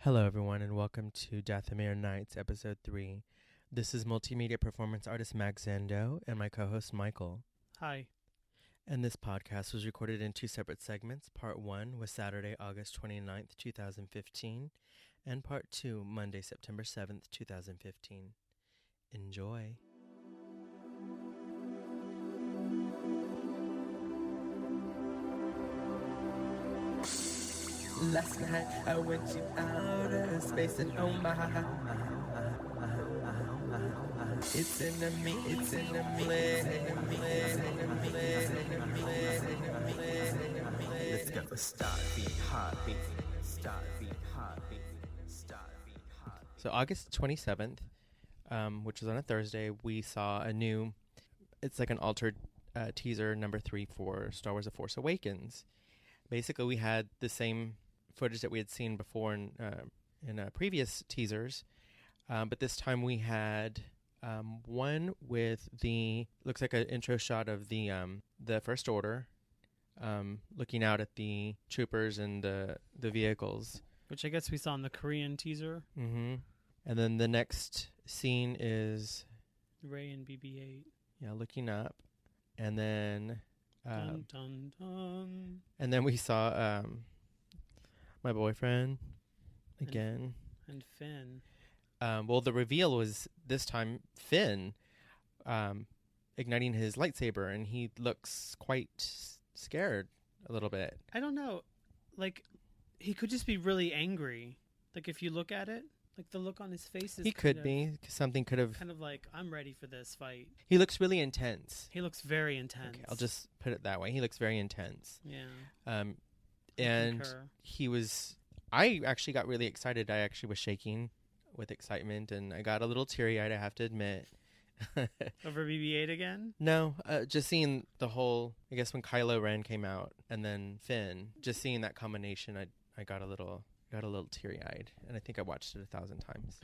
Hello, everyone, and welcome to Dathomir Nights, Episode 3. This is multimedia performance artist MaxXandaux and my co-host Michael. Hi. And this podcast was recorded in two separate segments. Part 1 was Saturday, August 29th, 2015, and Part 2, Monday, September 7th, 2015. Enjoy. Last night I went to outer space and oh my, it's in the me, it's in the me. Let's go. Start beat, heartbeat, start beat, heartbeat, start beat, heartbeat. So August 27th, which was on a Thursday, we saw a new, it's like an altered teaser number 3 for Star Wars: The Force Awakens. Basically, we had the same footage that we had seen before in previous teasers, but this time we had one with looks like an intro shot of the First Order, looking out at the troopers and the vehicles, Which I guess we saw in the Korean teaser. Mm-hmm. And then the next scene is Rey and BB-8. Yeah, looking up, and then Dun, dun, dun. and then we saw my boyfriend again. And Finn. Well, the reveal was this time Finn igniting his lightsaber, and he looks quite scared a little bit. I don't know. Like, he could just be really angry. Like, if you look at it, like the look on his face is He could be. Something could have. kind of like, I'm ready for this fight. He looks really intense. He looks very intense. Okay, I'll just put it that way. He looks very intense. Yeah. And concur. I actually got really excited. I actually was shaking with excitement, and I got a little teary-eyed, I have to admit. Over BB-8 again? No, just seeing the whole, I guess when Kylo Ren came out and then Finn, just seeing that combination, I got a little teary-eyed, and I think I watched it 1,000 times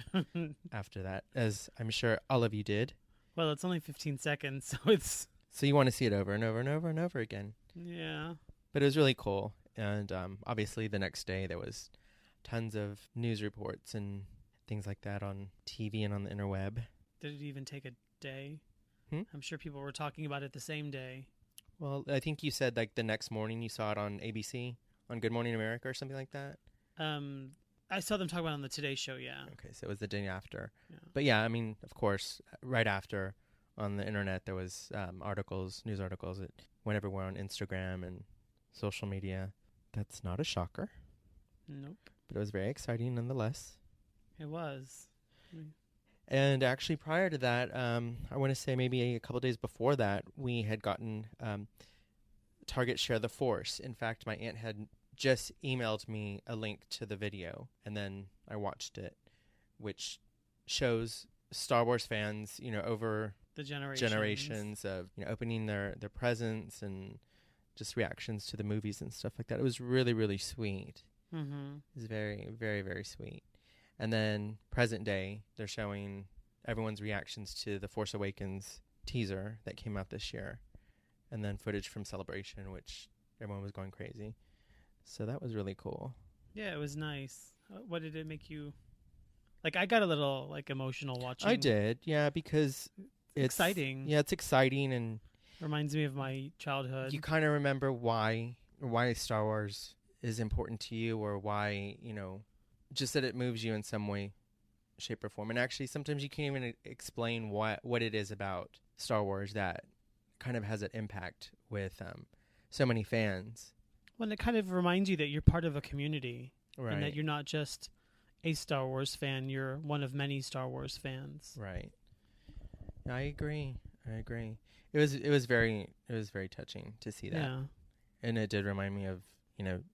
after that, as I'm sure all of you did. Well, it's only 15 seconds, so it's... So you want to see it over and over and over and over again. Yeah. But it was really cool. And obviously the next day there was tons of news reports and things like that on TV and on the interweb. Did it even take a day? Hmm? I'm sure people were talking about it the same day. Well, I think you said like the next morning you saw it on ABC, on Good Morning America or something like that. I saw them talk about it on the Today Show, yeah. Okay, so it was the day after. Yeah. But yeah, I mean, of course, right after on the internet there was news articles that went everywhere on Instagram and social media. That's not a shocker. Nope. But it was very exciting nonetheless. It was. And actually prior to that, I want to say maybe a couple days before that, we had gotten Target Share the Force. In fact, my aunt had just emailed me a link to the video, and then I watched it, which shows Star Wars fans, over The generations of opening their presents and just reactions to the movies and stuff like that. It was really, really sweet. Mm-hmm. It was very, very, very sweet. And then present day, they're showing everyone's reactions to the Force Awakens teaser that came out this year. And then footage from Celebration, which everyone was going crazy. So that was really cool. Yeah, it was nice. What did it make you... Like, I got a little, emotional watching. I did, yeah, because it's exciting. Yeah, it's exciting, and Reminds me of my childhood. you kind of remember why Star Wars is important to you, or why, just that it moves you in some way, shape, or form. And actually, sometimes you can't even explain what it is about Star Wars that kind of has an impact with so many fans. Well, it kind of reminds you that you're part of a community. Right. And that you're not just a Star Wars fan. You're one of many Star Wars fans. Right. I agree. It was very touching to see that. Yeah. And it did remind me of,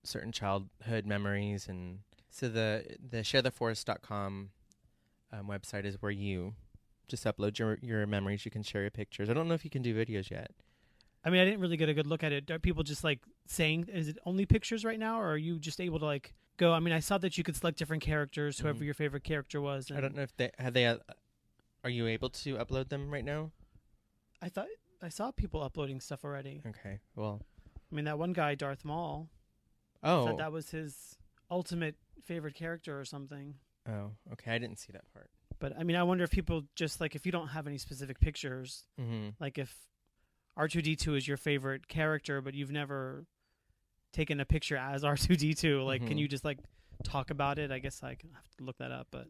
certain childhood memories. And so the sharetheforce.com website is where you just upload your memories. You can share your pictures. I don't know if you can do videos yet. I mean, I didn't really get a good look at it. Are people just saying, is it only pictures right now? Or are you just able to go? I mean, I saw that you could select different characters, whoever your favorite character was. I don't know if are you able to upload them right now? I thought I saw people uploading stuff already. Okay. Well, I mean, that one guy, Darth Maul, oh, said that was his ultimate favorite character or something. Oh, okay. I didn't see that part. But I mean, I wonder if people just like, if you don't have any specific pictures, like if R2D2 is your favorite character, but you've never taken a picture as R2D2, like, can you just like talk about it? I guess I have to look that up, but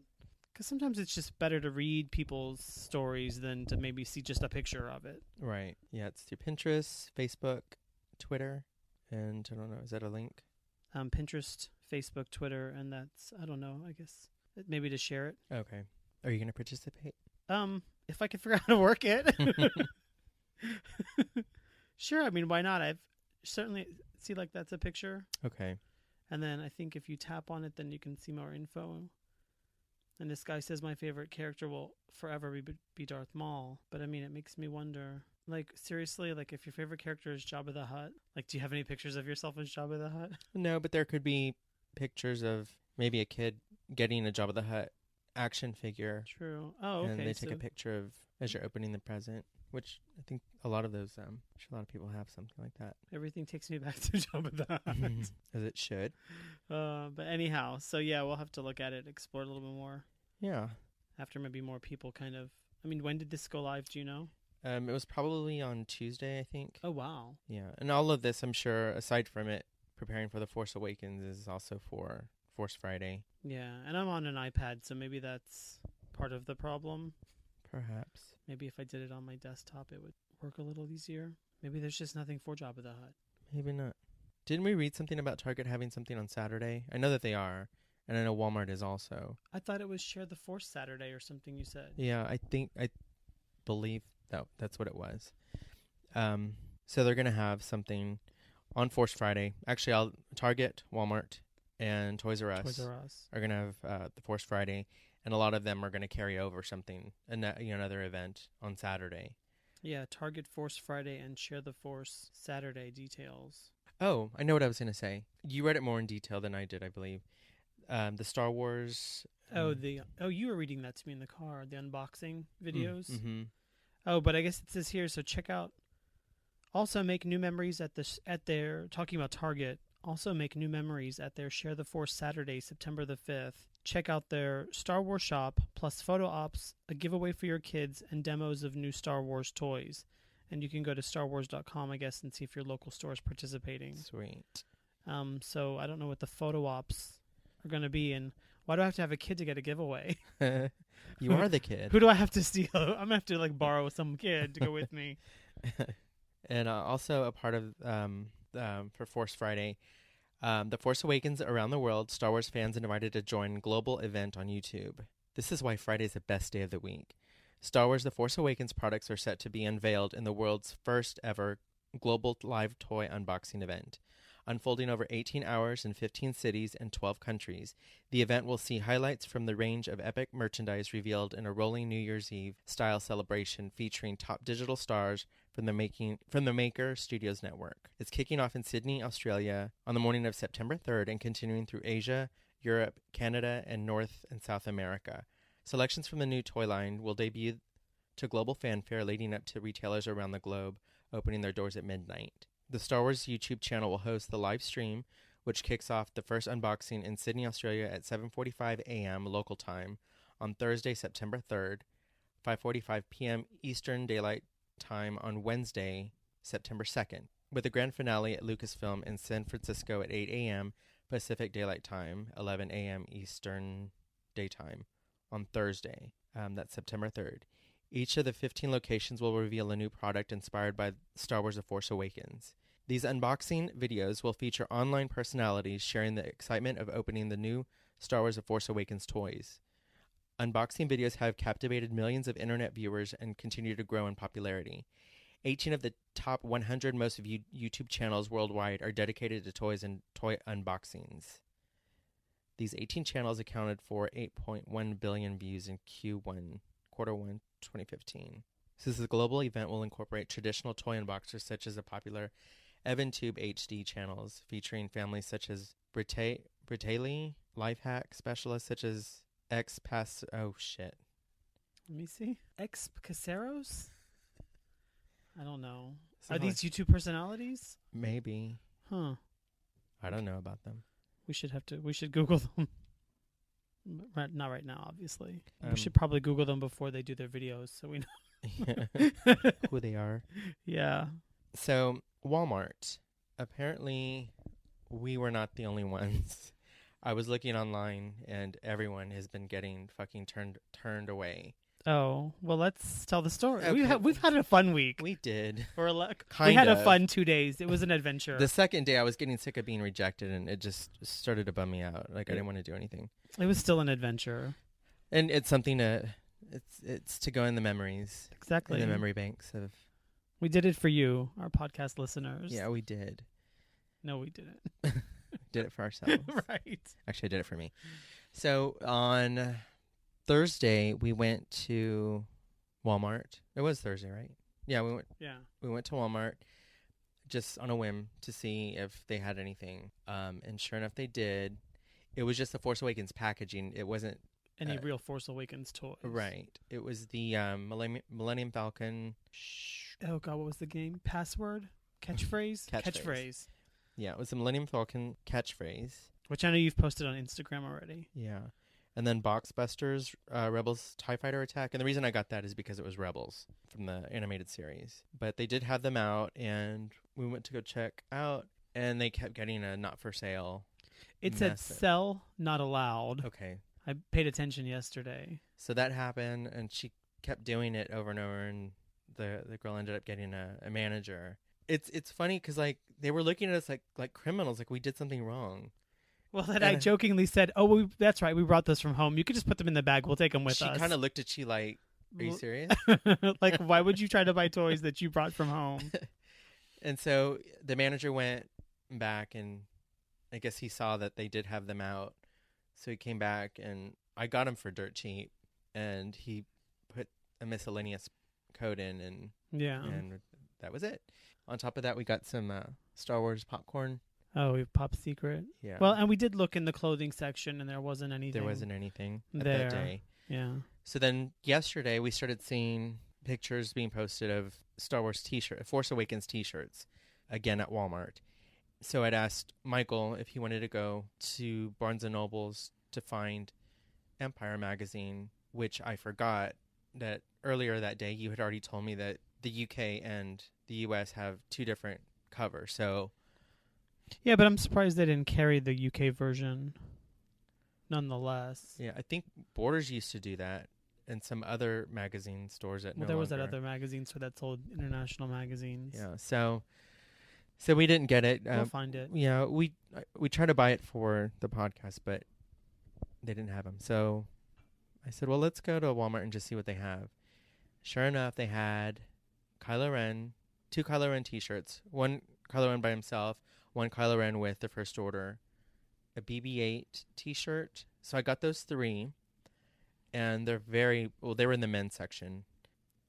because sometimes it's just better to read people's stories than to maybe see just a picture of it. Right. Yeah, it's through Pinterest, Facebook, Twitter, and I don't know. Is that a link? Pinterest, Facebook, Twitter, and that's, I don't know, I guess maybe to share it. Okay. Are you going to participate? If I can figure out how to work it. Sure. I mean, why not? I've certainly see like that's a picture. Okay. And then I think if you tap on it, then you can see more info. And this guy says my favorite character will forever be Darth Maul. But I mean, it makes me wonder, like, seriously, like if your favorite character is Jabba the Hutt, like, do you have any pictures of yourself as Jabba the Hutt? No, but there could be pictures of maybe a kid getting a Jabba the Hutt action figure. True. Oh, okay. And they take a picture of as you're opening the present, which I think a lot of those, I'm sure a lot of people have something like that. Everything takes me back to Jabba the Hutt. As it should. But anyhow, so yeah, we'll have to look at it, explore it a little bit more. Yeah. After maybe more people kind of, I mean, when did this go live? Do you know? It was probably on Tuesday, I think. Oh, wow. Yeah. And all of this, I'm sure, aside from it, preparing for The Force Awakens is also for Force Friday. Yeah. And I'm on an iPad, so maybe that's part of the problem. Perhaps. Maybe if I did it on my desktop, it would work a little easier. Maybe there's just nothing for Jabba the Hutt. Maybe not. Didn't we read something about Target having something on Saturday? I know that they are. And I know Walmart is also. I thought it was Share the Force Saturday or something you said. Yeah, I believe that's what it was. So they're going to have something on Force Friday. Actually, Target, Walmart, and Toys R Us are going to have the Force Friday. And a lot of them are going to carry over something, another event on Saturday. Yeah, Target Force Friday and Share the Force Saturday details. Oh, I know what I was going to say. You read it more in detail than I did, I believe. The Star Wars. You were reading that to me in the car. The unboxing videos. Mm-hmm. Oh, but I guess it says here. So check out. Also make new memories at their talking about Target. Also make new memories at their Share the Force Saturday, September the 5th. Check out their Star Wars shop plus photo ops, a giveaway for your kids, and demos of new Star Wars toys. And you can go to StarWars.com, I guess, and see if your local store is participating. Sweet. So I don't know what the photo ops are going to be, and why do I have to have a kid to get a giveaway? You are the kid. Who do I have to steal? I'm going to have to borrow some kid to go with me. And also a part of for Force Friday, The Force Awakens around the world, Star Wars fans invited to join global event on YouTube. This is why Friday is the best day of the week. Star Wars The Force Awakens products are set to be unveiled in the world's first ever global live toy unboxing event. Unfolding over 18 hours in 15 cities and 12 countries, the event will see highlights from the range of epic merchandise revealed in a rolling New Year's Eve style celebration featuring top digital stars from the Maker Studios network. It's kicking off in Sydney, Australia on the morning of September 3rd and continuing through Asia, Europe, Canada, and North and South America. Selections from the new toy line will debut to global fanfare leading up to retailers around the globe opening their doors at midnight. The Star Wars YouTube channel will host the live stream, which kicks off the first unboxing in Sydney, Australia at 7:45 a.m. local time on Thursday, September 3rd, 5:45 p.m. Eastern Daylight Time on Wednesday, September 2nd, with a grand finale at Lucasfilm in San Francisco at 8 a.m. Pacific Daylight Time, 11 a.m. Eastern Daytime on Thursday. That's September 3rd. Each of the 15 locations will reveal a new product inspired by Star Wars The Force Awakens. These unboxing videos will feature online personalities sharing the excitement of opening the new Star Wars The Force Awakens toys. Unboxing videos have captivated millions of internet viewers and continue to grow in popularity. 18 of the top 100 most viewed YouTube channels worldwide are dedicated to toys and toy unboxings. These 18 channels accounted for 8.1 billion views in quarter one 2015. So this global event will incorporate traditional toy unboxers such as the popular EvanTube HD channels featuring families such as Britaley, life hack specialists such as Let me see. Caseros? I don't know. Something Are these YouTube personalities? Maybe. Huh. I don't know about them. We should Google them. Not right now, obviously. We Um, should probably Google them before they do their videos, so we know. who they are. Yeah. So Walmart. Apparently, we were not the only ones. I was looking online, and everyone has been getting fucking turned away. Oh, well, let's tell the story. Okay. We've had a fun week. We did. We had a fun 2 days. It was an adventure. The second day, I was getting sick of being rejected, and it just started to bum me out. Like, I didn't want to do anything. It was still an adventure. And it's something to, it's to go in the memories, Exactly. in the memory banks of. We did it for you, our podcast listeners. Yeah, we did. No, we didn't. Did it for ourselves. Right. Actually, I did it for me. So on Thursday, we went to Walmart. It was Thursday, right? Yeah, we went. Yeah. We went to Walmart just on a whim to see if they had anything. And sure enough, they did. It was just the Force Awakens packaging. It wasn't Any real Force Awakens toys. right. It was the Millennium Falcon. Oh, God, what was the game? Password? Catchphrase? Catchphrase. Yeah, it was the Millennium Falcon catchphrase. Which I know you've posted on Instagram already. Yeah. And then Boxbusters, Rebels TIE Fighter Attack. And the reason I got that is because it was Rebels from the animated series. But they did have them out, and we went to go check out, and they kept getting a not for sale. It said message. sell, not allowed. Okay. I paid attention yesterday. So that happened, and she kept doing it over and over, and the girl ended up getting a manager. It's funny because, like, they were looking at us like criminals, like we did something wrong. Well, then I jokingly said, "Oh, that's right. We brought those from home. You could just put them in the bag. We'll take them with us." She kind of looked at you like, "Are you serious?" Like, why would you try to buy toys that you brought from home? And so the manager went back, and I guess he saw that they did have them out. So he came back, and I got them for dirt cheap, and he put a miscellaneous code in, and that was it. On top of that, we got some Star Wars popcorn. Oh, we Pop Secret. Yeah. Well, and we did look in the clothing section, and there wasn't anything. There wasn't anything at there. that day. Yeah. So then yesterday, we started seeing pictures being posted of Star Wars Force Awakens T-shirts, again at Walmart. So I'd asked Michael if he wanted to go to Barnes & Noble's to find Empire magazine, which I forgot that earlier that day you had already told me that the UK and the US have two different covers. So yeah, but I'm surprised they didn't carry the UK version nonetheless. yeah, I think Borders used to do that, and some other magazine stores that There was that other magazine store that sold international magazines. Yeah, so we didn't get it. We'll find it. Yeah, we tried to buy it for the podcast, but they didn't have them. So I said, well, let's go to Walmart and just see what they have. Sure enough, they had Kylo Ren, 2 Kylo Ren T-shirts, one Kylo Ren by himself, one Kylo Ren with the First Order, a BB-8 T-shirt. So I got those 3, and they're they were in the men's section.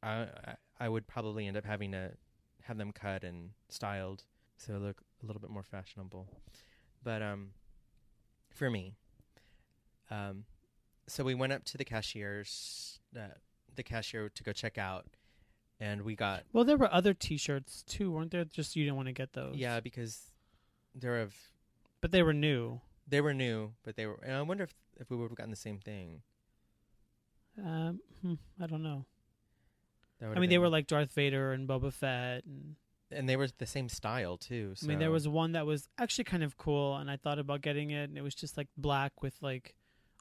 I would probably end up having to have them cut and styled so they look a little bit more fashionable. But for me, so we went up to the cashier to go check out, and we got... Well, there were other T-shirts too, weren't there? Just you didn't want to get those. Yeah, because they're of... But they were new. They were new, but they were... And I wonder if we would have gotten the same thing. I don't know. I mean, they were like Darth Vader and Boba Fett. And they were the same style, too. So. I mean, there was one that was actually kind of cool, and I thought about getting it, and it was just like black with like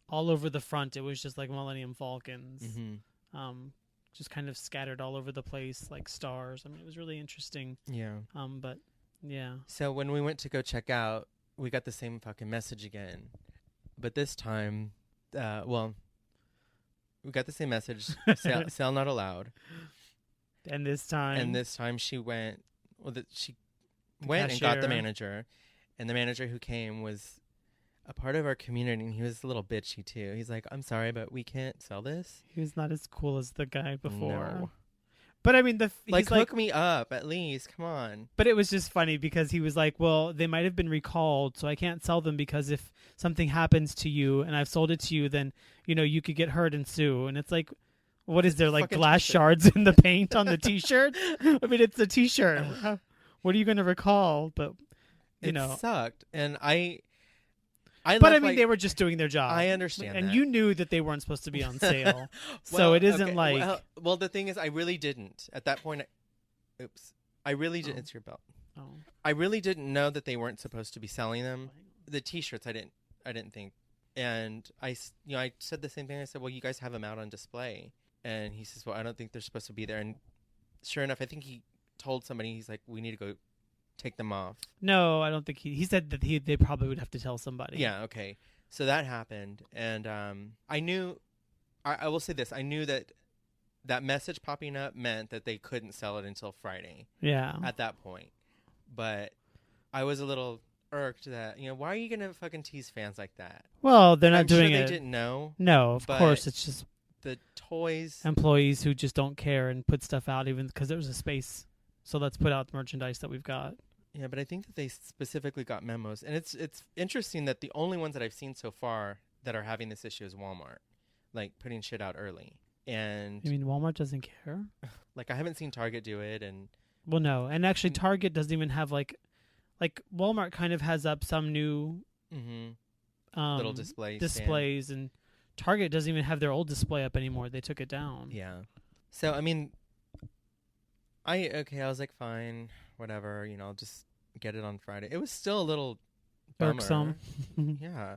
all over the front. It was just like Millennium Falcons. Mm-hmm. Just kind of scattered all over the place like stars. I mean, it was really interesting. Yeah. But yeah. So when we went to go check out, we got the same fucking message again. But this time, we got the same message, sell not allowed. And this time she went, and got the manager. And the manager who came was a part of our community, and he was a little bitchy too. He's like, I'm sorry, but we can't sell this. He was not as cool as the guy before. No. But I mean, hook me up at least. Come on. But it was just funny because he was like, well, they might have been recalled, so I can't sell them because if something happens to you and I've sold it to you, then, you could get hurt and sue. And it's like, what is there, like fucking glass t-shirt. shards in the paint on the T-shirt? I mean, it's a T-shirt. What are you going to recall? But, It sucked. And I I But left, I mean, like, they were just doing their job. I understand and that. you knew that they weren't supposed to be on sale. So Well, it isn't okay, like well, the thing is, I really didn't at that point. I really didn't. Oh. It's your belt. oh. I really didn't know that they weren't supposed to be selling them. The T-shirts, I didn't think. And I said the same thing. I said, well, you guys have them out on display. And he says, well, I don't think they're supposed to be there. And sure enough, I think he told somebody, he's like, we need to go take them off. No, I don't think he said that they probably would have to tell somebody. Yeah, okay. So that happened. And I knew, I will say this, I knew that message popping up meant that they couldn't sell it until Friday Yeah. at that point. But I was a little irked that, why are you going to fucking tease fans like that? Well, they're not I'm doing sure it. They didn't know. No, of but course. It's just the toys. employees who just don't care and put stuff out even because there was a space. So let's put out the merchandise that we've got. Yeah, but I think that they specifically got memos. And it's interesting that the only ones that I've seen so far that are having this issue is Walmart, like putting shit out early. And You mean Walmart doesn't care? like I haven't seen Target do it. And Well, no. And actually, Target doesn't even have like Walmart kind of has up some new little displays, and Target doesn't even have their old display up anymore. They took it down. Yeah. So, I mean, I was like, fine, whatever, I'll just get it on Friday. It was still a little bummer. Irksome. Yeah.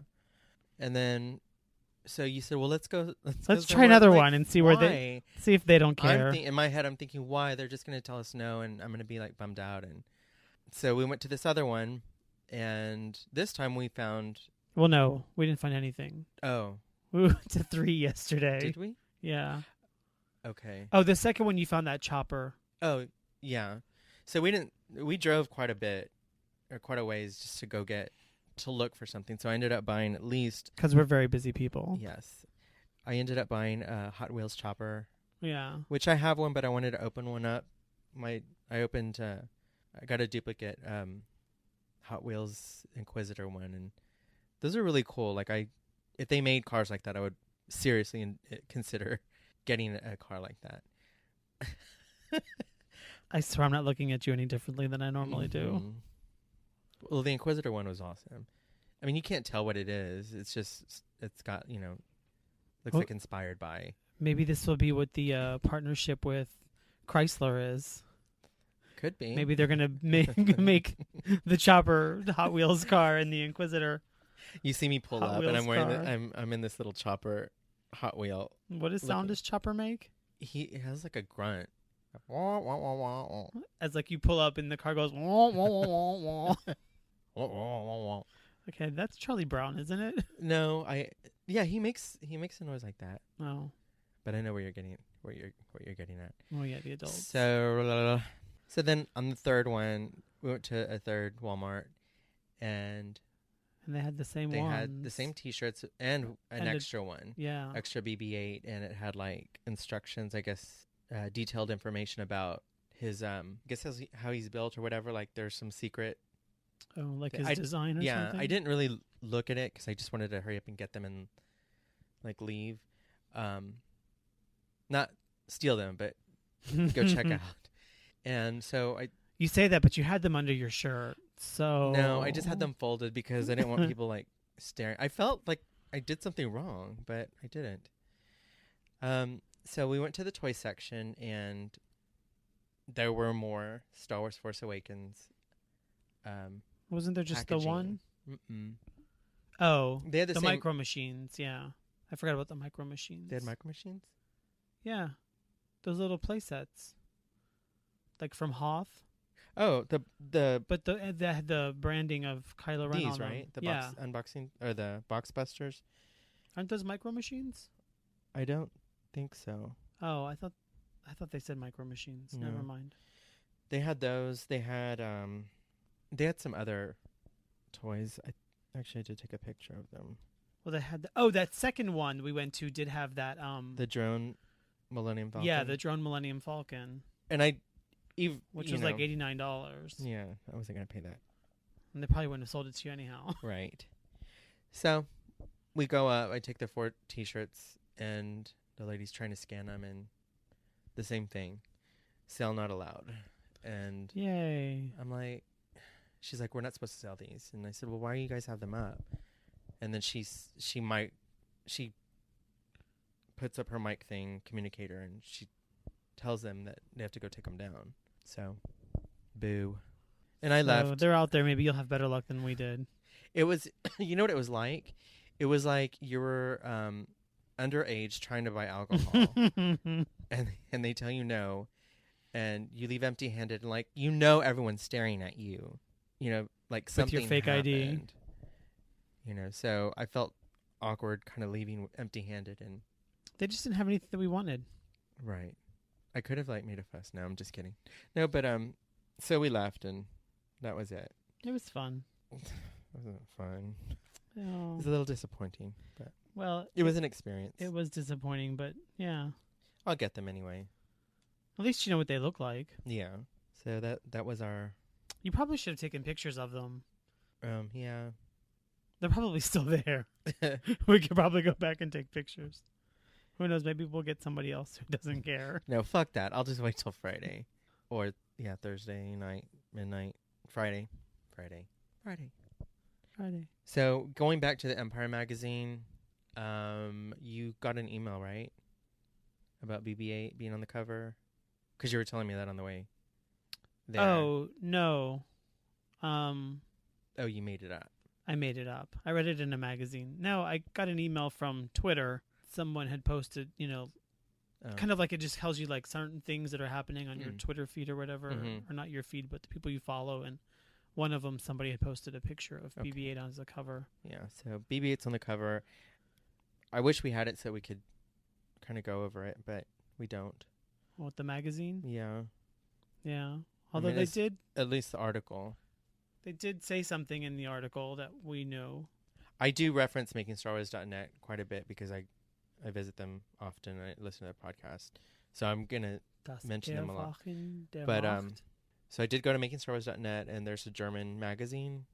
And then, so you said, well, let's go Try another like, one and see where why? see if they don't care. In my head, I'm thinking, why? They're just going to tell us no, and I'm going to be like bummed out. And so we went to this other one, and this time we found. Well, no, we didn't find anything. Oh. We went to 3 yesterday. Did we? Yeah. Okay. Oh, the second one you found that chopper. Oh, yeah. So we drove quite a bit, or quite a ways, just to look for something. So I ended up buying at least. Because we're very busy people. Yes. I ended up buying a Hot Wheels chopper. Yeah. Which I have one, but I wanted to open one up. I got a duplicate Hot Wheels Inquisitor one, and those are really cool. Like if they made cars like that, I would seriously consider getting a car like that. I swear I'm not looking at you any differently than I normally do. Well, the Inquisitor one was awesome. I mean, you can't tell what it is. It's just, it's got, looks like inspired by. Maybe this will be what the partnership with Chrysler is. Could be. Maybe they're going to make the chopper the Hot Wheels car and the Inquisitor. You see me pull Hot up, Wheels and I'm wearing car. I'm in this little chopper Hot Wheel. What sound does Chopper make? He has like a grunt. As like you pull up and the car goes wah, wah, wah, wah, wah. Okay, that's Charlie Brown, isn't it? No, he makes a noise like that. Oh. But I know where you're getting at. Oh yeah, the adults. So then on the third one, we went to a third Walmart, and they had the same they ones. had the same T-shirts and an extra one. Yeah. Extra BB-8, and it had like instructions, I guess, detailed information about his how he's built or whatever. Like there's some secret. Oh, like his design or something? Yeah, I didn't really look at it because I just wanted to hurry up and get them and like leave. Not steal them, but go check out. And so You say that, but you had them under your shirt. So No, I just had them folded because I didn't want people like staring. I felt like I did something wrong, but I didn't. So we went to the toy section, and there were more Star Wars Force Awakens. Wasn't there just packaging. the one? Mm-mm. Oh, They had the same. micro machines. Yeah, I forgot about the micro machines. They had micro machines? Yeah, those little play sets, like from Hoth. Oh, the But they had the branding of Kylo Ren these, on them. right? The yeah. box unboxing or the box busters? Aren't those micro machines? I don't think so. Oh, I thought they said micro machines. No. Never mind. They had those. They had some other toys. I did take a picture of them. Well, they had that second one we went to did have that The drone Millennium Falcon. Yeah, the drone Millennium Falcon. And which was like $89. Yeah, I wasn't gonna pay that. And they probably wouldn't have sold it to you anyhow. Right. So we go up. I take the 4 T-shirts, and the lady's trying to scan them, and the same thing, sale not allowed. And Yay! I'm like, she's like, we're not supposed to sell these. And I said, well, why do you guys have them up? and then she puts up her mic thing communicator, and she tells them that they have to go take them down. So, boo. And I So left. they're out there. Maybe you'll have better luck than we did. It was, you know what it was like? It was like you were underage trying to buy alcohol, and they tell you no, and you leave empty-handed, and like everyone's staring at you, like something with your fake happened. ID. So I felt awkward, kind of leaving empty-handed, and They just didn't have anything that we wanted. right. I could have made a fuss. No, I'm just kidding. No, but so we left, and that was it. It was fun. It wasn't fun. It Oh. was a little disappointing, but Well, it was an experience. It was disappointing, but yeah. I'll get them anyway. At least you know what they look like. Yeah. So that was our You probably should have taken pictures of them. yeah. They're probably still there. We could probably go back and take pictures. Who knows? Maybe we'll get somebody else who doesn't care. No, fuck that. I'll just wait till Friday. Or Thursday night, midnight, Friday. So, going back to the Empire magazine, you got an email, right? About BB-8 being on the cover? Cuz you were telling me that on the way there. Oh, no. Oh, you made it up. I made it up. I read it in a magazine. No, I got an email from Twitter. Someone had posted, kind of like it just tells you like certain things that are happening on your Twitter feed or whatever, or not your feed, but the people you follow. And one of them, somebody had posted a picture of BB-8 on the cover. Yeah, so BB-8's on the cover. I wish we had it so we could kind of go over it, but we don't. What, the magazine? Yeah. Yeah. Although mean, they it's- did At least the article. They did say something in the article that we know. I do reference MaxXandaux.net quite a bit because I visit them often. I listen to their podcast. So I'm going to mention them a lot. But so I did go to MaxXandaux.net, and there's a German magazine.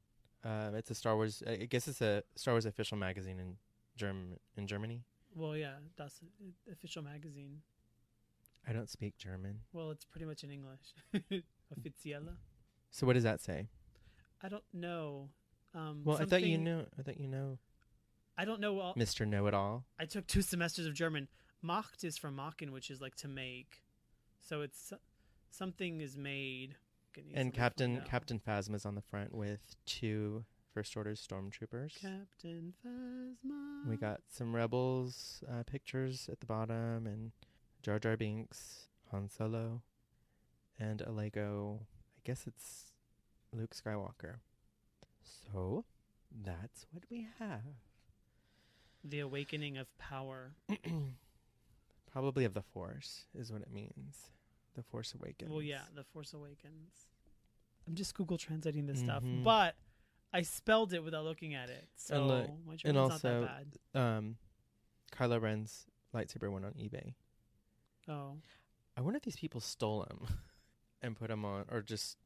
It's a Star Wars, I guess it's a Star Wars official magazine in Germany. Well, yeah, that's an official magazine. I don't speak German. Well, it's pretty much in English. Offizielle. So what does that say? I don't know. Well, I thought you knew. I don't know. Well, Mr. Know-It-All. I took 2 semesters of German. Macht is from machen, which is like to make. So it's something is made. And Captain Phasma's on the front with 2 First Order stormtroopers. Captain Phasma. We got some Rebels pictures at the bottom, and Jar Jar Binks, Han Solo, and a Lego. I guess it's Luke Skywalker. So that's what we have. The awakening of power. Probably of the Force is what it means. The Force Awakens. Well, yeah, The Force Awakens. I'm just Google translating this stuff, Mhm. but I spelled it without looking at it, so my German's not that bad. Kylo Ren's lightsaber went on eBay. Oh, I wonder if these people stole them and put them on, or just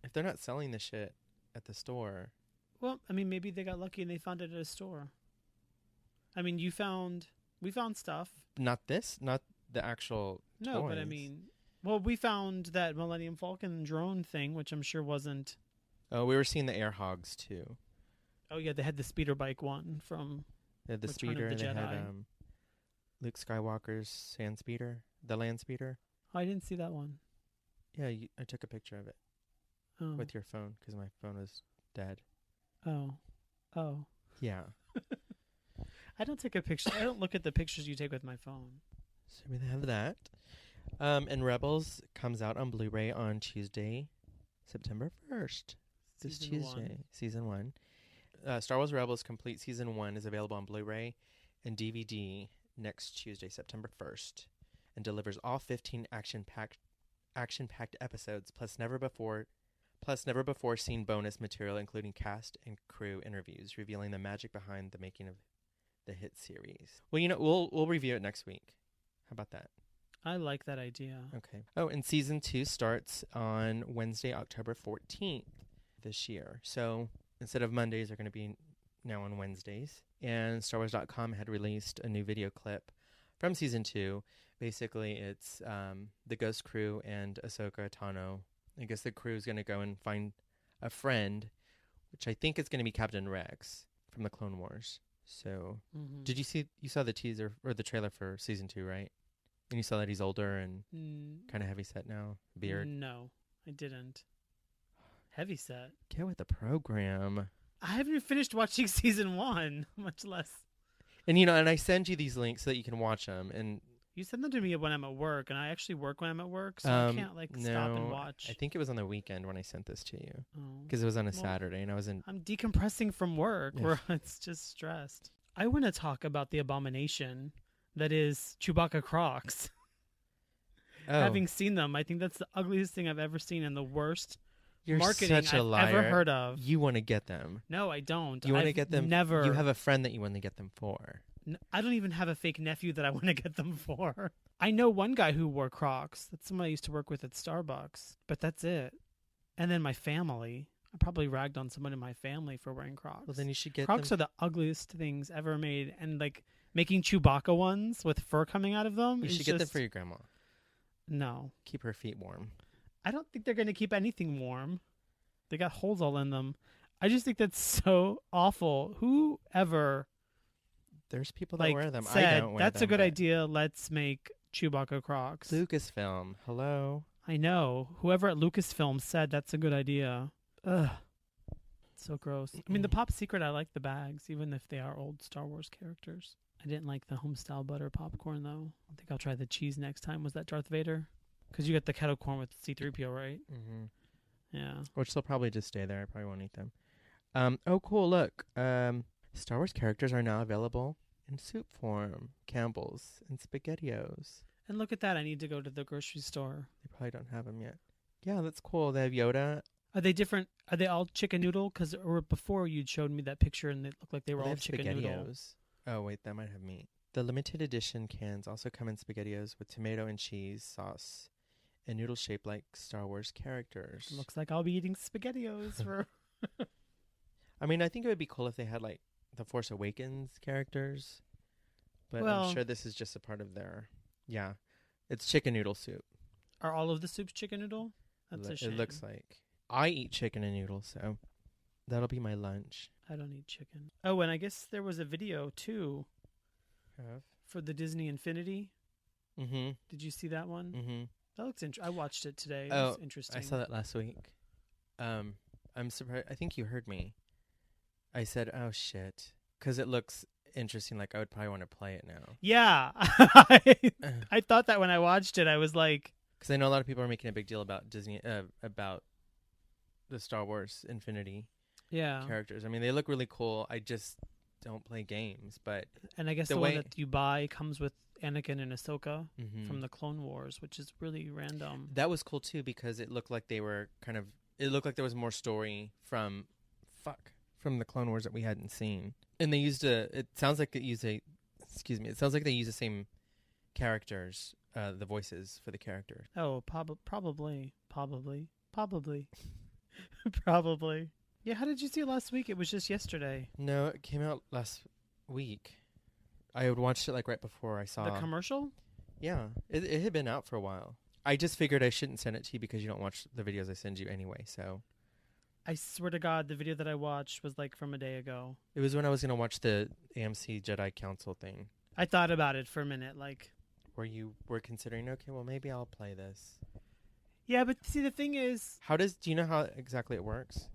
if they're not selling the shit at the store. well, I mean, maybe they got lucky and they found it at a store. I mean, we found stuff. Not the actual. No, but I toys. mean, well, we found that Millennium Falcon drone thing, which I'm sure wasn't. Oh, we were seeing the air hogs too. Oh yeah, they had the speeder bike one from. They had the Return of speeder. the They had Jedi. Luke Skywalker's sand speeder, the land speeder. Oh, I didn't see that one. Yeah, I took a picture of it Oh. with your phone because my phone was dead. Oh. Yeah. I don't take a picture. I don't look at the pictures you take with my phone. So we have that. And Rebels comes out on Blu-ray on Tuesday, September 1st. This Season Tuesday. 1. Season 1. Star Wars Rebels Complete Season 1 is available on Blu-ray and DVD next Tuesday, September 1st, and delivers all 15 action-packed episodes, plus never before seen bonus material, including cast and crew interviews, revealing the magic behind the making of the hit series. Well, we'll review it next week. How about that? I like that idea. Okay. Oh, and season 2 starts on Wednesday, October 14th this year. So instead of Mondays, they're going to be now on Wednesdays. And StarWars.com had released a new video clip from season 2. Basically, it's the Ghost crew and Ahsoka Tano. I guess the crew is going to go and find a friend, which I think is going to be Captain Rex from the Clone Wars. So, Mhm. you saw the teaser or the trailer for season 2, right? And you saw that he's older and kind of heavy set now, beard. No, I didn't. Heavy set. Get with the program. I haven't even finished watching season 1, much less. And and I send you these links so that you can watch them. And You send them to me when I'm at work, and I actually work when I'm at work, so I can't stop and watch. I think it was on the weekend when I sent this to you Oh. because it was on a Saturday, and I was in. I'm decompressing from work, where it's just stressed. I want to talk about the abomination that is Chewbacca Crocs. Oh, Having seen them, I think that's the ugliest thing I've ever seen and the worst you're marketing such a I've liar. ever heard of. You want to get them. No, I don't. You want to I've get them. Never. You have a friend that you want to get them for. I don't even have a fake nephew that I want to get them for. I know one guy who wore Crocs. That's someone I used to work with at Starbucks. But that's it. And then my family. I probably ragged on someone in my family for wearing Crocs. Well, then you should get Crocs them. are the ugliest things ever made. And making Chewbacca ones with fur coming out of them. You should get them for your grandma. No. Keep her feet warm. I don't think they're going to keep anything warm. They got holes all in them. I just think that's so awful. Whoever There's people that wear them. said, I don't wear them. that's a good idea. Let's make Chewbacca Crocs. Lucasfilm. Hello. I know. Whoever at Lucasfilm said that's a good idea. Ugh. So gross. I mean, the Pop Secret, I like the bags, even if they are old Star Wars characters. I didn't like the homestyle butter popcorn, though. I think I'll try the cheese next time. Was that Darth Vader? Because you got the kettle corn with C-3PO, right? Mm-hmm. Yeah. Which they'll probably just stay there. I probably won't eat them. Oh, cool. Look. Star Wars characters are now available in soup form. Campbell's and SpaghettiOs. And look at that. I need to go to the grocery store. They probably don't have them yet. Yeah, that's cool. They have Yoda. Are they different? Are they all chicken noodle? Because before you'd showed me that picture and it looked like they were They all have chicken noodle. SpaghettiOs. Oh, wait. That might have meat. The limited edition cans also come in SpaghettiOs with tomato and cheese sauce and noodles shaped like Star Wars characters. Looks like I'll be eating SpaghettiOs for... I mean, I think it would be cool if they had, like, the Force Awakens characters. But Well- I'm sure this is just a part of their... Yeah. It's chicken noodle soup. Are all of the soups chicken noodle? That's a shame. It looks like. I eat chicken and noodles, so that'll be my lunch. I don't eat chicken. Oh, and I guess there was a video, too, Have? for the Disney Infinity. Mm-hmm. Did you see that one? Mm-hmm. That looks interesting. I watched it today. It Oh, was interesting. I saw that last week. I'm surprised. I think you heard me. I said, oh, shit. Because it looks interesting. Like, I would probably want to play it now. Yeah. I thought that when I watched it. I was like... Because I know a lot of people are making a big deal about Disney, about the Star Wars Infinity characters. I mean, they look really cool. I just don't play games, but... And I guess the one that you buy comes with Anakin and Ahsoka from the Clone Wars, which is really random. That was cool, too, because it looked like they were kind of... It looked like there was more story from the Clone Wars that we hadn't seen. And they used it sounds like they use it sounds like they use the same characters, the voices for the characters. Oh, probably. Yeah, how did you see it last week? It was just yesterday. No, it came out last week. I had watched it like right before I saw the commercial. Yeah, it had been out for a while. I just figured I shouldn't send it to you because you don't watch the videos I send you anyway. So I swear to God, the video that I watched was like from a day ago. it was when I was gonna watch the AMC Jedi Council thing. I thought about it for a minute, like. Where you were considering, okay, well maybe I'll play this. Yeah, but see, the thing is, do you know how exactly it works?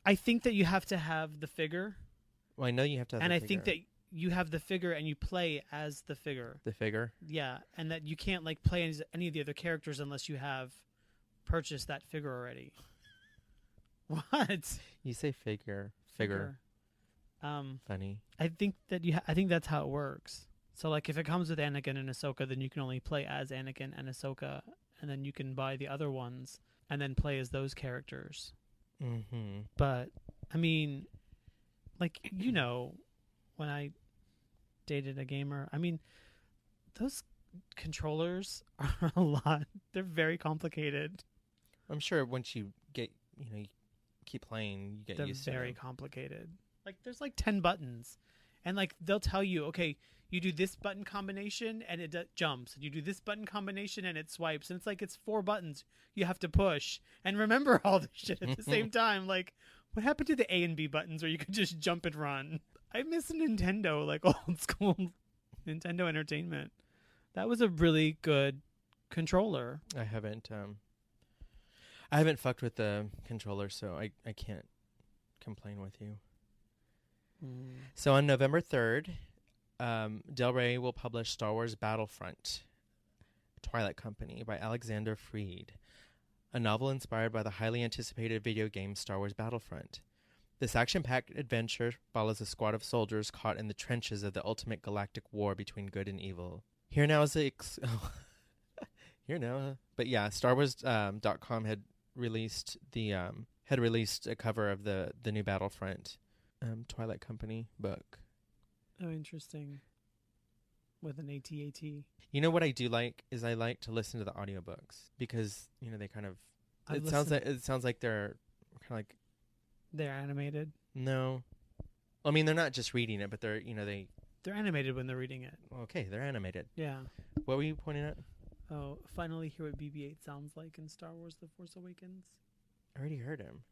I think that you have to have the figure. Well, I know you have to have and the I figure. think that you have the figure and you play as the figure. The figure? Yeah, and that you can't like play as any of the other characters unless you have purchased that figure already. What? You say figure. Funny. I think that I think that's how it works. So like if it comes with Anakin and Ahsoka, then you can only play as Anakin and Ahsoka, and then you can buy the other ones and then play as those characters. Mm-hmm. But I mean, like, you know, when I dated a gamer, I mean, those controllers are a lot. They're very complicated. I'm sure once you get, you keep playing, you get They're used to very it. complicated. Like, there's like 10 buttons. And like, they'll tell you, okay, you do this button combination and it jumps. And you do this button combination and it swipes. And it's like, it's 4 buttons you have to push and remember all this shit at the same time. Like, What happened to the A and B buttons where you could just jump and run? I miss Nintendo, like old school Nintendo Entertainment. That was a really good controller. I haven't fucked with the controller, so I can't complain with you. So on November 3rd, Del Rey will publish Star Wars Battlefront, Twilight Company by Alexander Freed, a novel inspired by the highly anticipated video game Star Wars Battlefront. This action-packed adventure follows a squad of soldiers caught in the trenches of the ultimate galactic war between good and evil. Here now is but yeah, StarWars.com had released a cover of the new Battlefront Twilight Company book. Oh, interesting. With an AT-AT. You know what I do like is I like to listen to the audiobooks because they kind of it sounds like they're kind of like they're animated. No, I mean they're not just reading it, but they're they're animated when they're reading it. Okay, they're animated. Yeah. What were you pointing at? Oh, finally hear what BB-8 sounds like in Star Wars: The Force Awakens. I already heard him.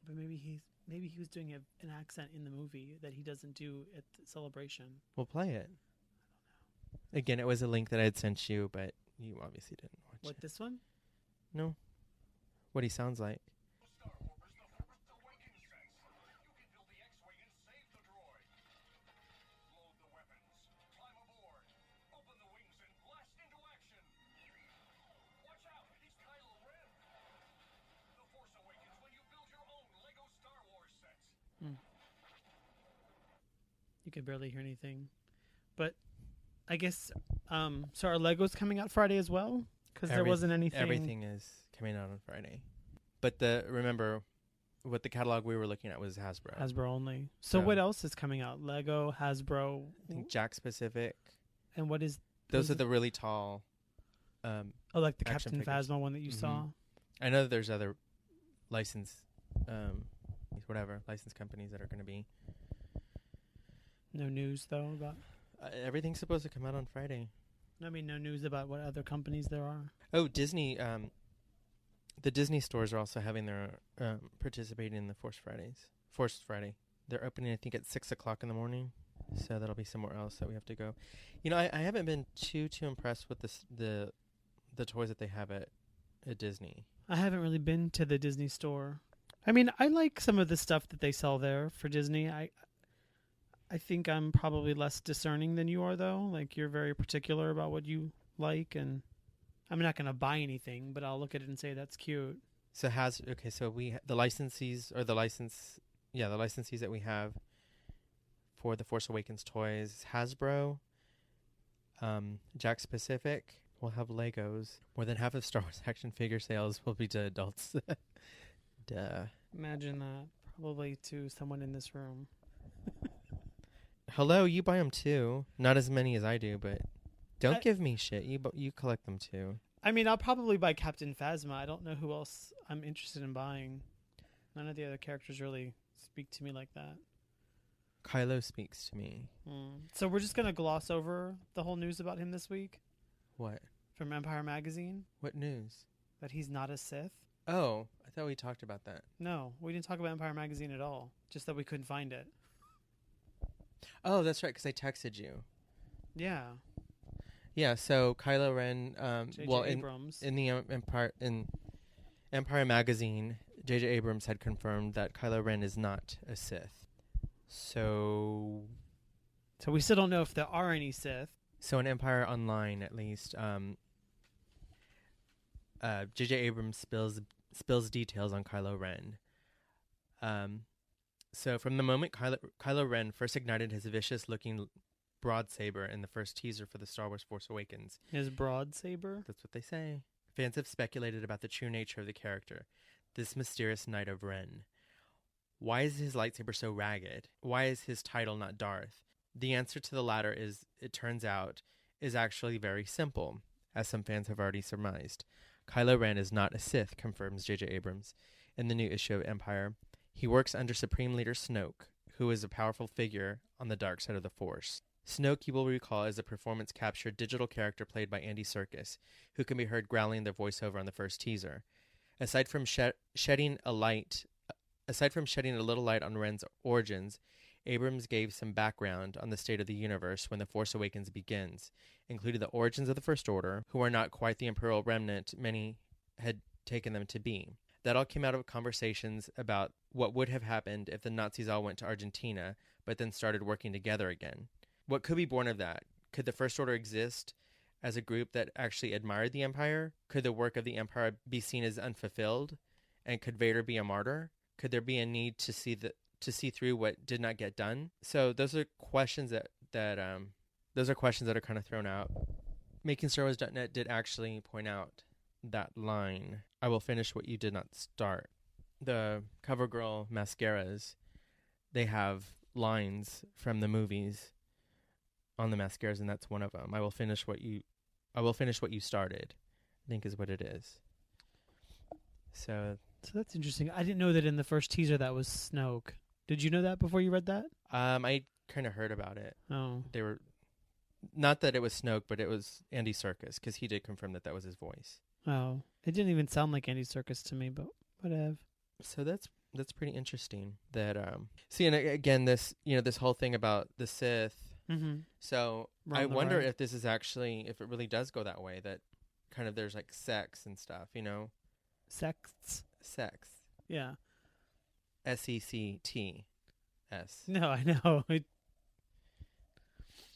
But maybe he was doing an accent in the movie that he doesn't do at the celebration. We'll play it. I don't know. Again, it was a link that I had sent you, but you obviously didn't watch it. What, this one? No. What he sounds like. You could barely hear anything. But I guess, so are Legos coming out Friday as well? Because there wasn't anything. Everything is coming out on Friday. But remember, what the catalog we were looking at was Hasbro. Hasbro only. So what else is coming out? Lego, Hasbro. I think Jack Specific. And what is... Those are the really tall... like the Captain Phasma one that you saw? I know that there's other license companies that are going to be... No news, though, about... everything's supposed to come out on Friday. I mean, no news about what other companies there are. Oh, Disney... the Disney stores are also having their... participating in the Force Friday. They're opening, I think, at 6 o'clock in the morning. So that'll be somewhere else that we have to go. I haven't been too impressed with the toys that they have at Disney. I haven't really been to the Disney store. I mean, I like some of the stuff that they sell there for Disney. I think I'm probably less discerning than you are, though. Like, you're very particular about what you like, and I'm not going to buy anything, but I'll look at it and say that's cute. So the licensees that we have for the Force Awakens toys, Hasbro, Jack Specific, we'll have Legos. More than half of Star Wars action figure sales will be to adults. Duh. Imagine that. Probably to someone in this room. Hello, you buy them too. Not as many as I do, but don't give me shit. You collect them too. I mean, I'll probably buy Captain Phasma. I don't know who else I'm interested in buying. None of the other characters really speak to me like that. Kylo speaks to me. So we're just going to gloss over the whole news about him this week? What? From Empire Magazine? What news? That he's not a Sith? Oh, I thought we talked about that. No, we didn't talk about Empire Magazine at all. Just that we couldn't find it. Oh, that's right, because I texted you. Yeah. Yeah, so Kylo Ren, Abrams. in Empire Magazine, J.J. Abrams had confirmed that Kylo Ren is not a Sith. So we still don't know if there are any Sith. So in Empire Online, at least, J.J. Abrams spills details on Kylo Ren. So from the moment Kylo Ren first ignited his vicious-looking broad saber in the first teaser for the Star Wars Force Awakens. His broad saber? That's what they say. Fans have speculated about the true nature of the character, this mysterious Knight of Ren. Why is his lightsaber so ragged? Why is his title not Darth? The answer to the latter it turns out, is actually very simple, as some fans have already surmised. Kylo Ren is not a Sith, confirms J.J. Abrams in the new issue of Empire. He works under Supreme Leader Snoke, who is a powerful figure on the dark side of the Force. Snoke, you will recall, is a performance-captured digital character played by Andy Serkis, who can be heard growling their voiceover on the first teaser. Aside from shedding a light Aside from shedding a little light on Ren's origins, Abrams gave some background on the state of the universe when The Force Awakens begins, including the origins of the First Order, who are not quite the Imperial remnant many had taken them to be. That all came out of conversations about what would have happened if the Nazis all went to Argentina, but then started working together again. What could be born of that? Could the First Order exist as a group that actually admired the Empire? Could the work of the Empire be seen as unfulfilled? And could Vader be a martyr? Could there be a need to see through what did not get done? So those are questions that are kind of thrown out. MaxXandaux.net did actually point out that line, "I will finish what you did not start." The CoverGirl mascaras, they have lines from the movies on the mascaras, and that's one of them. I will finish what you started, I think is what it is. So that's interesting. I didn't know that in the first teaser that was Snoke. Did you know that before you read that? I kind of heard about it. Oh. They were, not that it was Snoke, but it was Andy Serkis, because he did confirm that was his voice. Oh. It didn't even sound like Andy Serkis to me, but whatever. So that's pretty interesting. That see, and again, this whole thing about the Sith. Mm-hmm. So I wonder if this is actually, if it really does go that way, that kind of there's like sex and stuff, Sects. Sex. Yeah. SECTS. No, I know.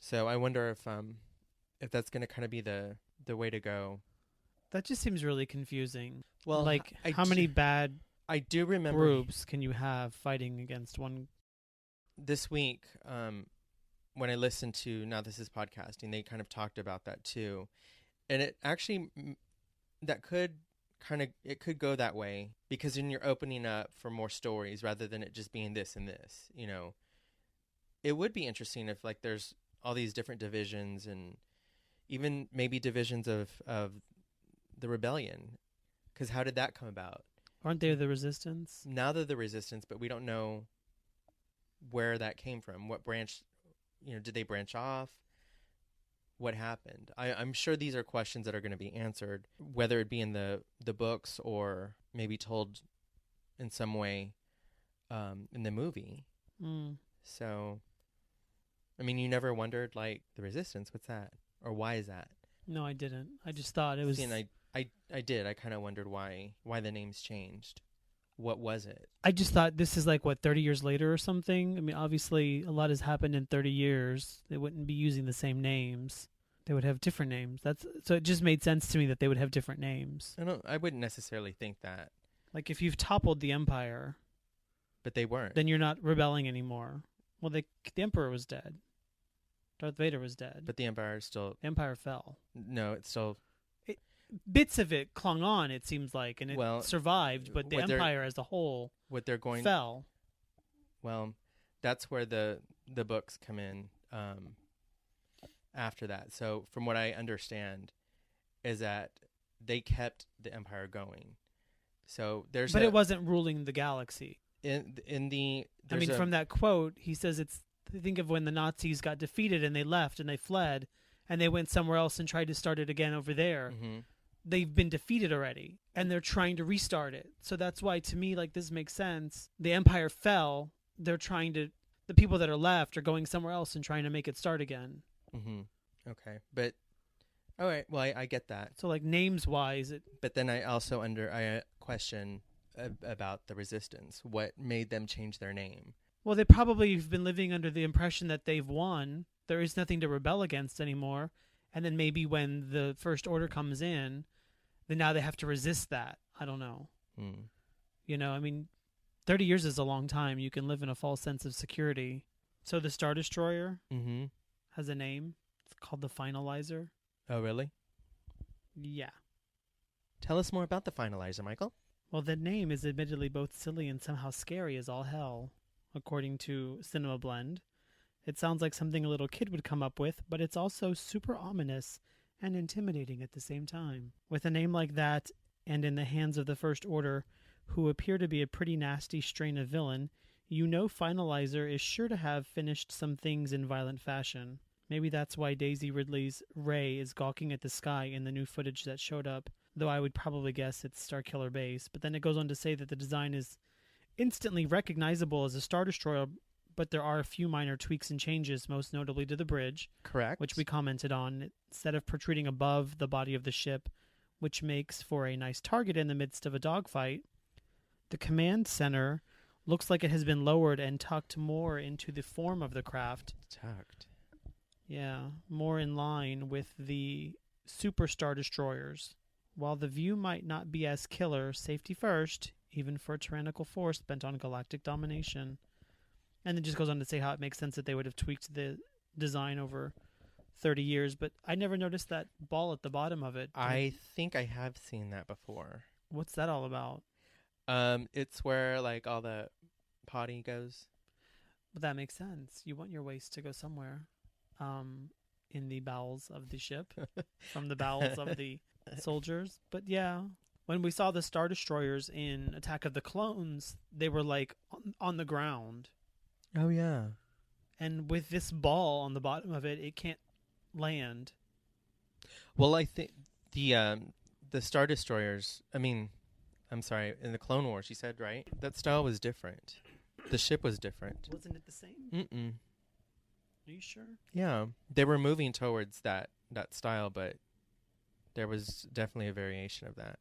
So I wonder if that's going to kind of be the way to go. That just seems really confusing. Well, like how many bad I do remember groups can you have fighting against one? This week, when I listened to Now This Is Podcasting, they kind of talked about that too, and it actually it could go that way, because then you're opening up for more stories rather than it just being this and this. It would be interesting if like there's all these different divisions, and even maybe divisions of the rebellion, because how did that come about? Aren't they the Resistance? Now they're the Resistance, but we don't know where that came from. What branch, did they branch off? What happened? I'm sure these are questions that are going to be answered, whether it be in the books or maybe told in some way in the movie. Mm. So, I mean, you never wondered, like, the Resistance, what's that? Or why is that? No, I didn't. I just thought it was... See, and I did. I kind of wondered why the names changed. What was it? I just thought this is like, 30 years later or something? I mean, obviously, a lot has happened in 30 years. They wouldn't be using the same names. They would have different names. So it just made sense to me that they would have different names. I wouldn't necessarily think that. Like, if you've toppled the Empire... But they weren't. Then you're not rebelling anymore. Well, the Emperor was dead. Darth Vader was dead. But the Empire still... The Empire fell. No, it's still... Bits of it clung on, it seems like, and it survived, but the Empire as a whole fell. Well, that's where the books come in after that. So from what I understand is that they kept the Empire going. So there's But it wasn't ruling the galaxy. From that quote, he says think of when the Nazis got defeated and they left and they fled and they went somewhere else and tried to start it again over there. Mm-hmm. They've been defeated already and they're trying to restart it. So that's why, to me, like, this makes sense. The Empire fell. The people that are left are going somewhere else and trying to make it start again. Mm-hmm. Okay. But, all right. Well, I get that. So, like, names-wise... But then I also I question about the Resistance. What made them change their name? Well, they probably have been living under the impression that they've won. There is nothing to rebel against anymore. And then maybe when the First Order comes in, then now they have to resist that. I don't know. I mean, 30 years is a long time. You can live in a false sense of security. So the Star Destroyer has a name. It's called the Finalizer. Oh, really? Yeah. Tell us more about the Finalizer, Michael. Well, the name is admittedly both silly and somehow scary as all hell, according to Cinema Blend. It sounds like something a little kid would come up with, but it's also super ominous and intimidating at the same time. With a name like that, and in the hands of the First Order, who appear to be a pretty nasty strain of villain, Finalizer is sure to have finished some things in violent fashion. Maybe that's why Daisy Ridley's Rey is gawking at the sky in the new footage that showed up, though I would probably guess it's Starkiller Base. But then it goes on to say that the design is instantly recognizable as a Star Destroyer, but there are a few minor tweaks and changes, most notably to the bridge, Correct. which we commented on. Instead of protruding above the body of the ship, which makes for a nice target in the midst of a dogfight, the command center looks like it has been lowered and tucked more into the form of the craft. Tucked. Yeah, more in line with the Super Star Destroyers. While the view might not be as killer, safety first, even for a tyrannical force bent on galactic domination. And it just goes on to say how it makes sense that they would have tweaked the design over 30 years, but I never noticed that ball at the bottom of it. I think I have seen that before. What's that all about? It's where like all the potty goes. But that makes sense. You want your waste to go somewhere. In the bowels of the ship, from the bowels of the soldiers. But yeah, when we saw the Star Destroyers in Attack of the Clones, they were like on the ground. Oh yeah. And with this ball on the bottom of it, it can't land. Well, I think the Star Destroyers. I mean, I'm sorry. In the Clone Wars, you said right. That style was different. The ship was different. Wasn't it the same? Mm-mm. Are you sure? Yeah, they were moving towards that style, but there was definitely a variation of that.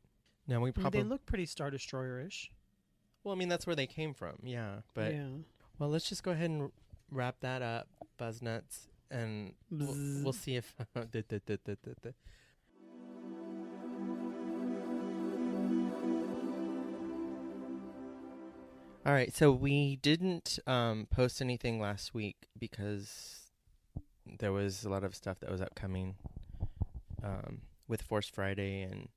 Now we probably They look pretty Star Destroyer-ish. Well, I mean that's where they came from. Yeah, but yeah. Well, let's just go ahead and wrap that up, Buzznuts, and we'll see if. All right, so we didn't post anything last week because there was a lot of stuff that was upcoming with Force Friday, and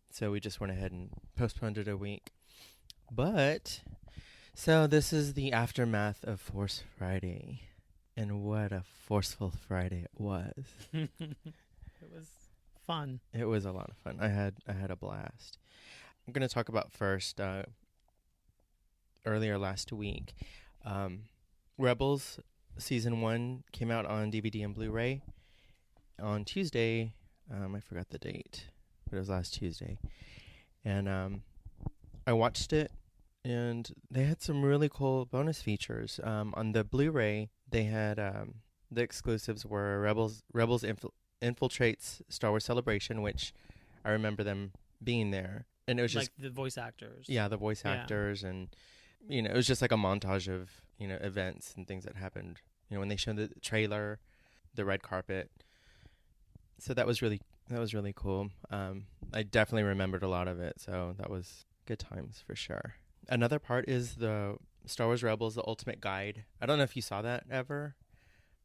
so we just went ahead and postponed it a week. But, so this is the aftermath of Force Friday, and what a forceful Friday it was. It was fun. It was a lot of fun. I had a blast. I'm going to talk about first, earlier last week, Rebels Season 1 came out on DVD and Blu-ray on Tuesday. I forgot the date, but it was last Tuesday. And I watched it, and they had some really cool bonus features. On the Blu-ray, they had the exclusives were Rebels infiltrates Star Wars Celebration, which I remember them being there. And it was like just the voice actors. Yeah, the voice actors, and it was just like a montage of events and things that happened. When they showed the trailer, the red carpet. So that was really cool. I definitely remembered a lot of it, so that was good times for sure. Another part is the Star Wars Rebels: The Ultimate Guide. I don't know if you saw that ever,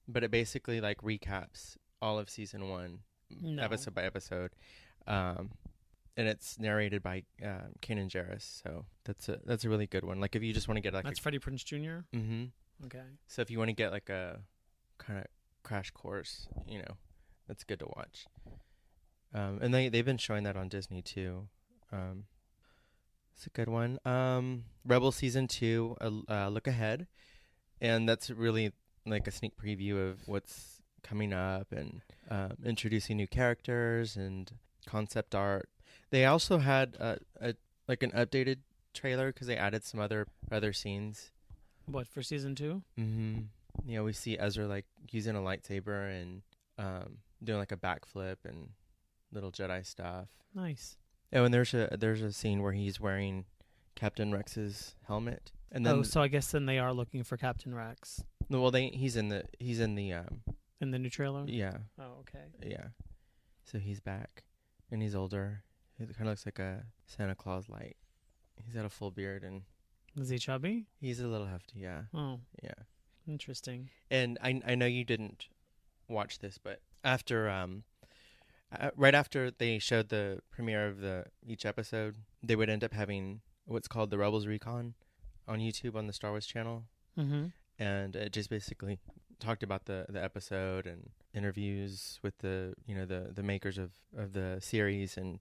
but it basically like recaps all of Season 1, episode by episode. And it's narrated by Kanan Jarrus, so that's a really good one. Like if you just want to get like that's Freddie Prinze Jr. Mm-hmm. Okay. So if you want to get like a kind of crash course, that's good to watch. And they've been showing that on Disney too. It's a good one. Rebel Season 2, look ahead, and that's really like a sneak preview of what's coming up and introducing new characters and concept art. They also had an updated trailer because they added some other scenes. What, for Season 2? Mm-hmm. We see Ezra like using a lightsaber and doing like a backflip and little Jedi stuff. Nice. Oh, and there's a scene where he's wearing Captain Rex's helmet. And then so I guess then they are looking for Captain Rex. Well, he's in the in the new trailer. Yeah. Oh, okay. Yeah. So he's back, and he's older. He kind of looks like a Santa Claus light. He's got a full beard, and is he chubby? He's a little hefty. Yeah. Oh. Yeah. Interesting. And I know you didn't watch this, but after right after they showed the premiere of each episode, they would end up having what's called the Rebels Recon on YouTube on the Star Wars channel. Mm-hmm. And it just basically talked about the episode and interviews with the makers of the series, and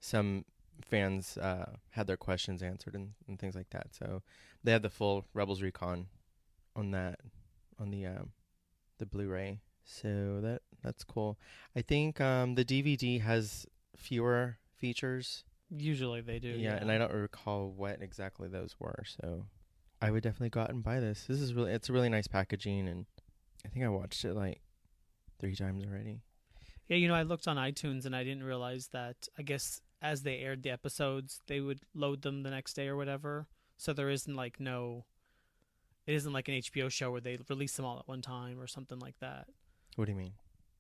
some fans had their questions answered and things like that. So they had the full Rebels Recon on the Blu-ray. So that's cool. I think the DVD has fewer features Usually they do. Yeah, and I don't recall what exactly those were, so I would definitely go out and buy this. It's really nice packaging, and I think I watched it like 3 times already. Yeah, I looked on iTunes and I didn't realize that, I guess, as they aired the episodes, they would load them the next day or whatever. So there isn't it isn't like an HBO show where they release them all at one time or something like that. What do you mean?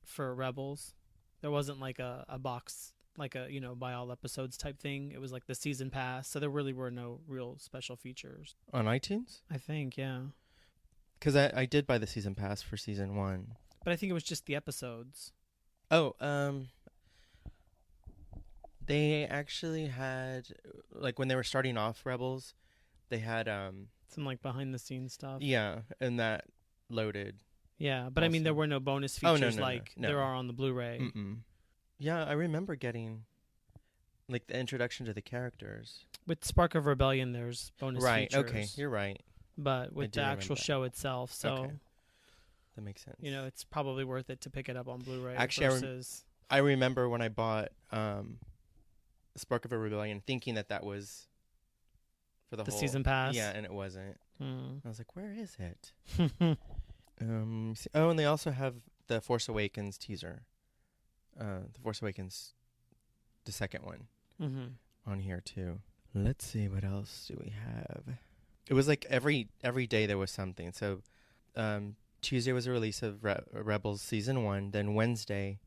For Rebels, there wasn't like a box, like a, buy all episodes type thing. It was like the season pass. So there really were no real special features. On iTunes? I think, yeah. Because I did buy the season pass for season 1. But I think it was just the episodes. Oh, they actually had, like, when they were starting off Rebels, they had, some, like, behind-the-scenes stuff. yeah, and that loaded. Yeah, but I mean, there were no bonus features there are on the Blu-ray. Mm-mm. Yeah, I remember getting, like, the introduction to the characters. With Spark of Rebellion, there's bonus features. Right, okay, you're right. But with the actual show itself, so... Okay. That makes sense. It's probably worth it to pick it up on Blu-ray. Actually, versus... I remember when I bought Spark of a Rebellion, thinking that was for the whole season pass. Yeah, and it wasn't. I was like, "Where is it?" See. Oh, and they also have the Force Awakens teaser. The Force Awakens, the second one, on here too. Let's see, what else do we have? It was like every day there was something. So. Tuesday was the release of Rebels Season 1. Then Wednesday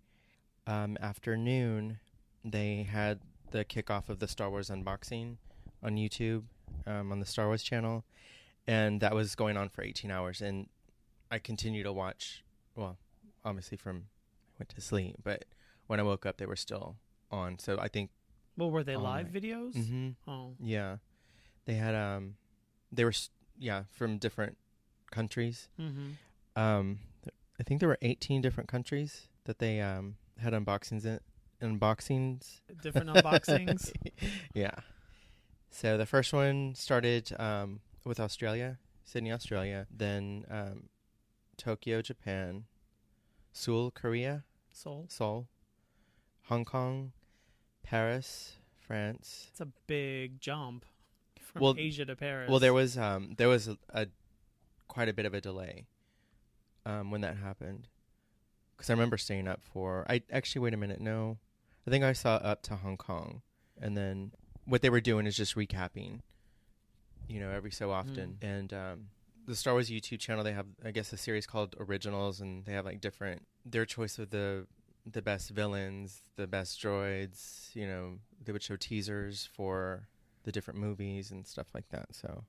afternoon, they had the kickoff of the Star Wars unboxing on YouTube, on the Star Wars channel. And that was going on for 18 hours. And I continued to watch, well, obviously I went to sleep. But when I woke up, they were still on. So I think... Well, were they live videos? Mm-hmm. Oh. Yeah. They had, from different countries. Mm-hmm. I think there were 18 different countries that they had unboxings. Different unboxings? Yeah. So the first one started with Australia, Sydney, Australia, then Tokyo, Japan, Seoul, Korea, Seoul, Hong Kong, Paris, France. It's a big jump from Asia to Paris. Well, there was a quite a bit of a delay. When that happened, because I remember staying up wait a minute, no, I think I saw up to Hong Kong, and then what they were doing is just recapping, every so often. And the Star Wars YouTube channel, they have, I guess, a series called Originals, and they have like their choice of the best villains, the best droids. They would show teasers for the different movies and stuff like that. So.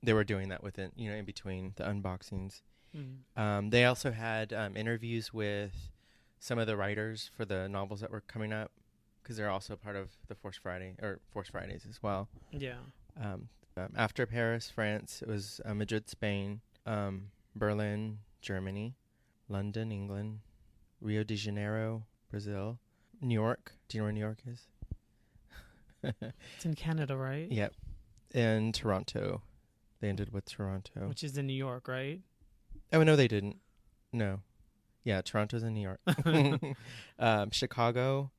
They were doing that within, in between the unboxings. They also had interviews with some of the writers for the novels that were coming up, because they're also part of the Force Fridays as well. Yeah. After Paris, France, it was Madrid, Spain, Berlin, Germany, London, England, Rio de Janeiro, Brazil, New York. Do you know where New York is? It's in Canada, right? Yep. And Toronto. They ended with Toronto. Which is in New York, right? Oh, no, they didn't. No. Yeah, Toronto's in New York. Chicago,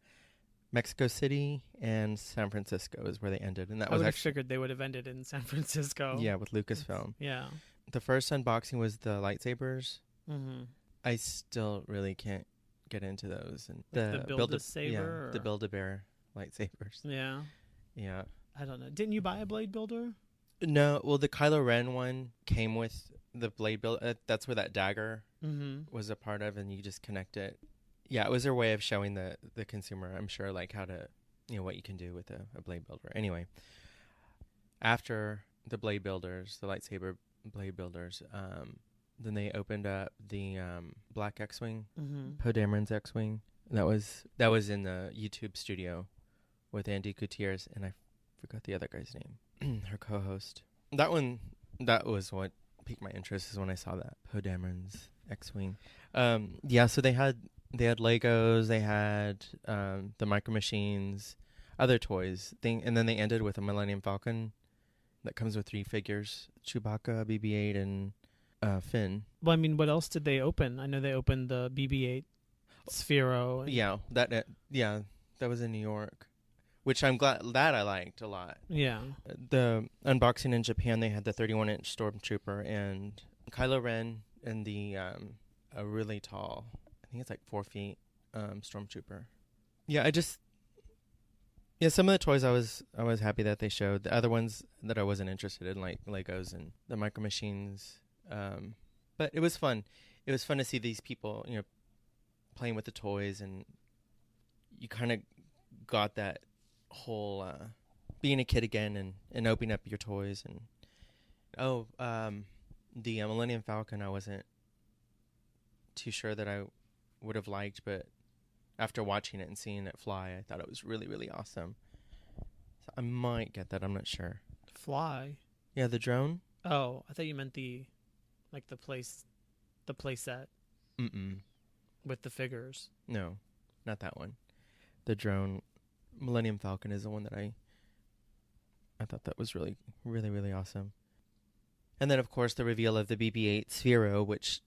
Mexico City, and San Francisco is where they ended. And that was actually figured they would have ended in San Francisco. Yeah, with Lucasfilm. Yeah. The first unboxing was the lightsabers. Mm-hmm. I still really can't get into those. And the Build-A-Saber? The Build-A-Bear lightsabers. Yeah. Yeah. I don't know. Didn't you buy a blade builder? No, well, the Kylo Ren one came with the blade build. That's where that dagger was a part of, and you just connect it. Yeah, it was their way of showing the consumer, I'm sure, like how to, what you can do with a blade builder. Anyway, after the blade builders, the lightsaber blade builders, then they opened up the Black X-Wing, Poe Dameron's X-Wing. That was in the YouTube studio with Andy Gutierrez, and I forgot the other guy's name. Her co-host. That was what piqued my interest, is when I saw that Poe Dameron's X-Wing. Yeah, so they had Legos, they had the Micro Machines, other toys and then they ended with a Millennium Falcon that comes with 3 figures: Chewbacca, BB-8, and Finn. Well, I mean, what else did they open? I know they opened the BB-8 Sphero. Yeah, that was in New York. which I'm glad that I liked a lot. Yeah. The unboxing in Japan, they had the 31-inch Stormtrooper and Kylo Ren and the a really tall, I think it's like 4 feet, Stormtrooper. Yeah, some of the toys I was happy that they showed. The other ones that I wasn't interested in, like Legos and the Micro Machines. But it was fun. It was fun to see these people, playing with the toys, and you kind of got that whole being a kid again and opening up your toys. And the Millennium Falcon, I wasn't too sure that I would have liked, but after watching it and seeing it fly, I thought it was really, really awesome. So I might get that. I'm not sure. Fly? Yeah, the drone. Oh, I thought you meant the play set. Mm-mm. With the figures. No, not that one. The drone, Millennium Falcon, is the one that I thought that was really, really, really awesome. And then, of course, the reveal of the BB-8 Sphero, which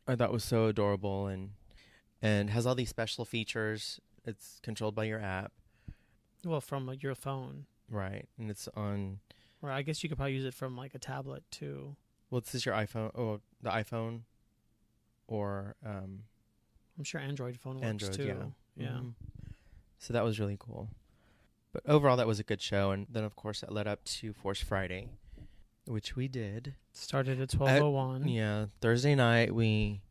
I thought was so adorable and has all these special features. It's controlled by your app. Well, from your phone. Right, and it's on... Or I guess you could probably use it from like a tablet, too. Well, this is your iPhone, or the iPhone, or... I'm sure Android phone works, Android, too. Yeah. Yeah. Mm-hmm. So that was really cool. But overall, that was a good show. And then, of course, that led up to Force Friday, which we did. Started at 12:01. Yeah, Thursday night, we...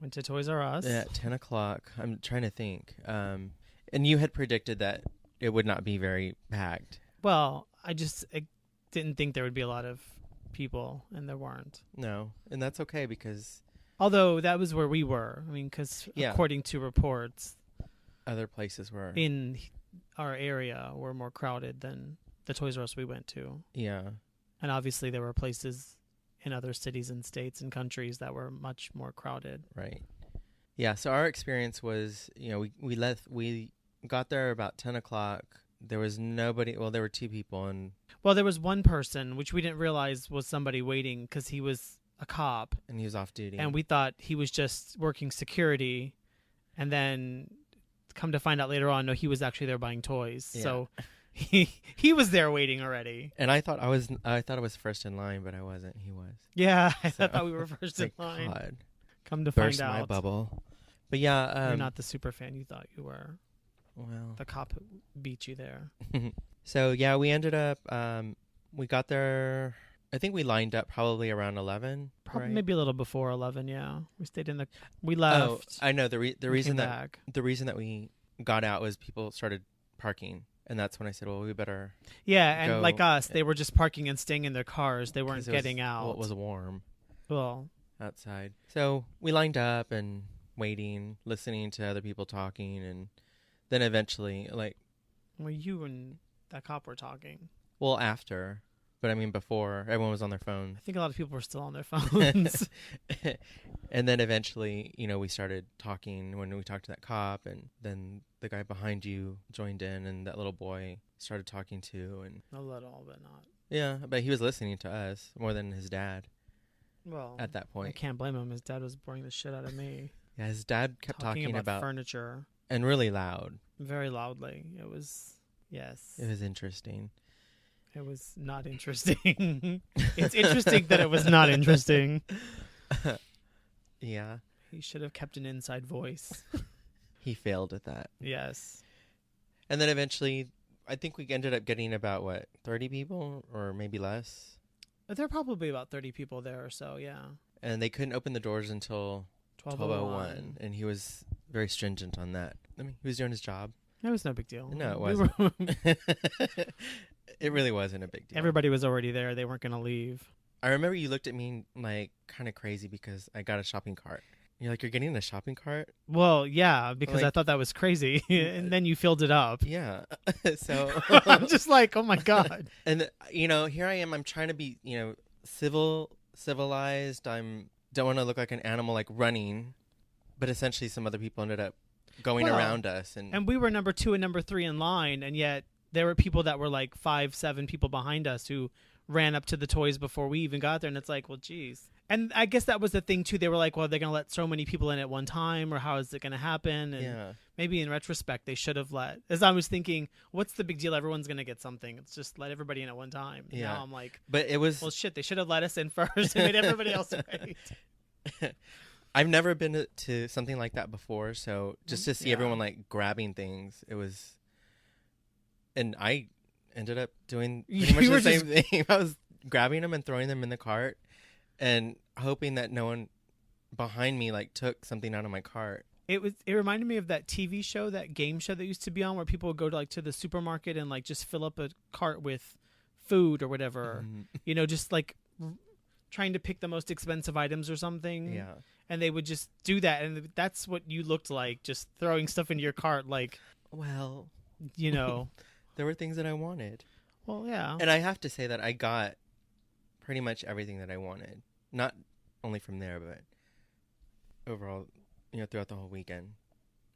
Went to Toys R Us. At 10 o'clock. I'm trying to think. And you had predicted that it would not be very packed. Well, I didn't think there would be a lot of people, and there weren't. No, and that's okay because... Although that was where we were. I mean, because according to reports... Other places were... In our area were more crowded than the Toys R Us we went to. Yeah. And obviously there were places in other cities and states and countries that were much more crowded. Right. Yeah, so our experience was, we got there about 10 o'clock. There was nobody. Well, there were 2 people. Well, there was one person, which we didn't realize was somebody waiting because he was a cop. And he was off duty. And we thought he was just working security. And then come to find out later on, no, he was actually there buying toys. Yeah. So he was there waiting already. And I thought I was first in line, but I wasn't. He was. Yeah, I thought we were first in line. God. Come to Burst find out. my bubble. But yeah. You're not the super fan you thought you were. Well. The cop beat you there. So, yeah, we ended up, we got there, I think we lined up probably around 11. Probably right? maybe a little before 11, yeah. We left. Oh, I know. The reason that we got out was people started parking. And that's when I said, well, we better and like us, they were just parking and staying in their cars. They weren't getting out. Well, it was warm. Well. Outside. So we lined up and waiting, listening to other people talking. And then eventually, Well, you and that cop were talking. Well, after. But I mean, before, everyone was on their phone. I think a lot of people were still on their phones. And then eventually, we started talking when we talked to that cop, and then the guy behind you joined in, and that little boy started talking too. And a little, but not. Yeah, but he was listening to us more than his dad. Well, at that point. I can't blame him. His dad was boring the shit out of me. Yeah, his dad kept talking about furniture. And really loud. Very loudly. It was, yes. It was interesting. It was not interesting. It's interesting that it was not interesting. Yeah. He should have kept an inside voice. He failed at that. Yes. And then eventually, I think we ended up getting about, 30 people or maybe less? There are probably about 30 people there or so, yeah. And they couldn't open the doors until 12:01. And he was very stringent on that. I mean, he was doing his job. It was no big deal. No, it wasn't. It really wasn't a big deal. Everybody was already there. They weren't going to leave. I remember you looked at me kind of crazy because I got a shopping cart. You're like, you're getting a shopping cart? Well, yeah, because I thought that was crazy. And then you filled it up. Yeah. So I'm just like, oh my God. And, here I am. I'm trying to be, civilized. Don't want to look like an animal, running. But essentially some other people ended up going around us. And we were number 2 and number 3 in line. And yet there were people that were 5, 7 people behind us who ran up to the toys before we even got there. And it's like, well, geez. And I guess that was the thing too. They were like, well, they're going to let so many people in at one time, or how is it going to happen? And Yeah. maybe in retrospect, they should have let, as I was thinking, what's the big deal? Everyone's going to get something. It's just let everybody in at one time. Yeah. Now I'm like, But it was. well, shit, they should have let us in first and made everybody else wait. I've never been to something like that before, so just to see Yeah. everyone like grabbing things, it was. And I ended up doing pretty much You were the same thing. I was grabbing them and throwing them in the cart, and hoping that no one behind me like took something out of my cart. It reminded me of that TV show, that game show that used to be on, where people would go to the supermarket and like just fill up a cart with food or whatever. You know, just like trying to pick the most expensive items or something. Yeah. And they would just do that, and that's what you looked like, just throwing stuff into your cart, like, Well, you know. there were things that I wanted. Well, yeah. And I have to say that I got pretty much everything that I wanted. Not only from there, but overall, throughout the whole weekend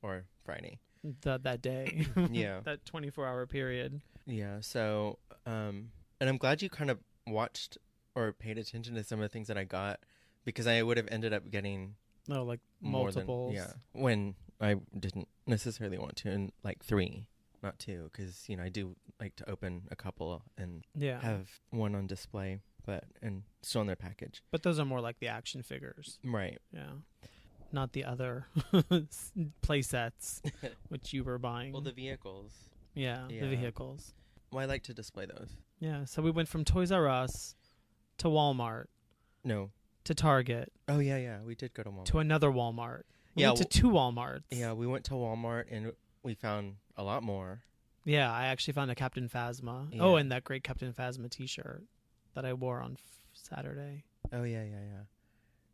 or Friday. That day. Yeah. That 24-hour period. Yeah. So, and I'm glad you kind of watched or paid attention to some of the things that I got, because I would have ended up getting No, like more multiples. than, when I didn't necessarily want to, and like 3, not 2, because I do like to open a couple and Yeah. have one on display, and still in their package. But those are more like the action figures. Right. Yeah. Not the other play sets, which you were buying. Well, the vehicles. yeah, Yeah. the vehicles. Well, I like to display those. Yeah, so we went from Toys R Us to Walmart No. to Target Oh yeah. We did go to Walmart. to another Walmart. We Yeah, went to 2 Walmarts. Yeah, we went to Walmart and we found a lot more. Yeah, I actually found a Captain Phasma. Yeah. Oh, and that great Captain Phasma T-shirt that I wore on Saturday. Oh yeah.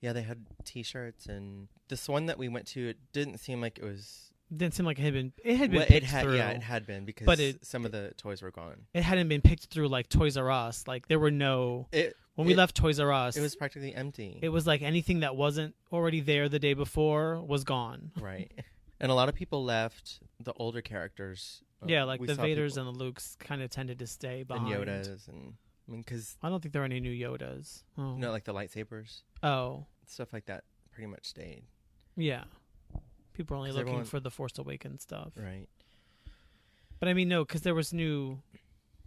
Yeah, they had T-shirts, and this one that we went to, it didn't seem like it was. Didn't seem like it had been. It had been Well, picked through. Yeah, it had been, because But some of the toys were gone. It hadn't been picked through like Toys R Us. Like there were no. When we left Toys R Us, it was practically empty. It was like anything that wasn't already there the day before was gone. Right, and a lot of people left. The older characters. Yeah, like we the saw Vaders people- and the Lukes kind of tended to stay and behind. Yodas, and because I don't think there are any new Yodas. Oh. like the lightsabers, Oh, stuff like that, pretty much stayed. yeah. People are only 'Cause looking everyone- for the Force Awakens stuff. Right. But I mean, no, because there were new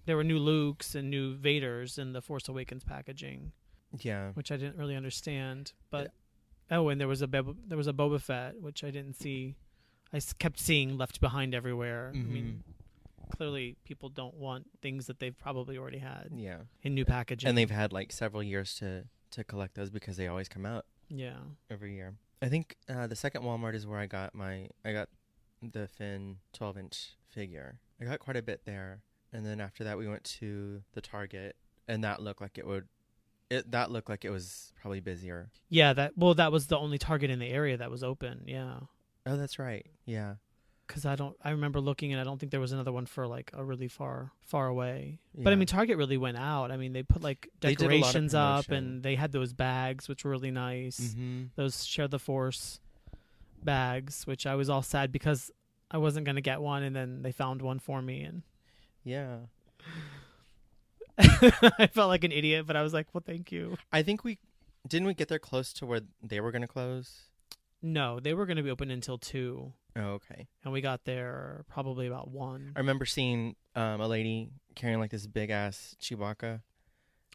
Lukes and new Vaders in the Force Awakens packaging, Yeah. which I didn't really understand. But and there was a Boba Fett, which I didn't see. I kept seeing left behind everywhere. I mean, clearly people don't want things that they've probably already had Yeah. in new packaging. And they've had like several years to collect those, because they always come out yeah. every year. I think the second Walmart is where I got the Finn 12-inch figure. I got quite a bit there, and then after that we went to the Target, and that looked like it was probably busier. Yeah, that was the only Target in the area that was open. Yeah. Oh, that's right. Yeah. Because I remember looking, and I don't think there was another one for like a really far away. But I Yeah. mean, Target really went out. I mean, they put like They did a lot of decorations up, promotion. and they had those bags, which were really nice. Mm-hmm. Those Share the Force bags, which I was all sad because I wasn't gonna get one, and then they found one for me, and Yeah. I felt like an idiot. But I was like, well, thank you. I think we get there close to where they were going to close. No, they were gonna be open until 2, Oh, okay. and we got there probably about 1. I remember seeing a lady carrying like this big ass Chewbacca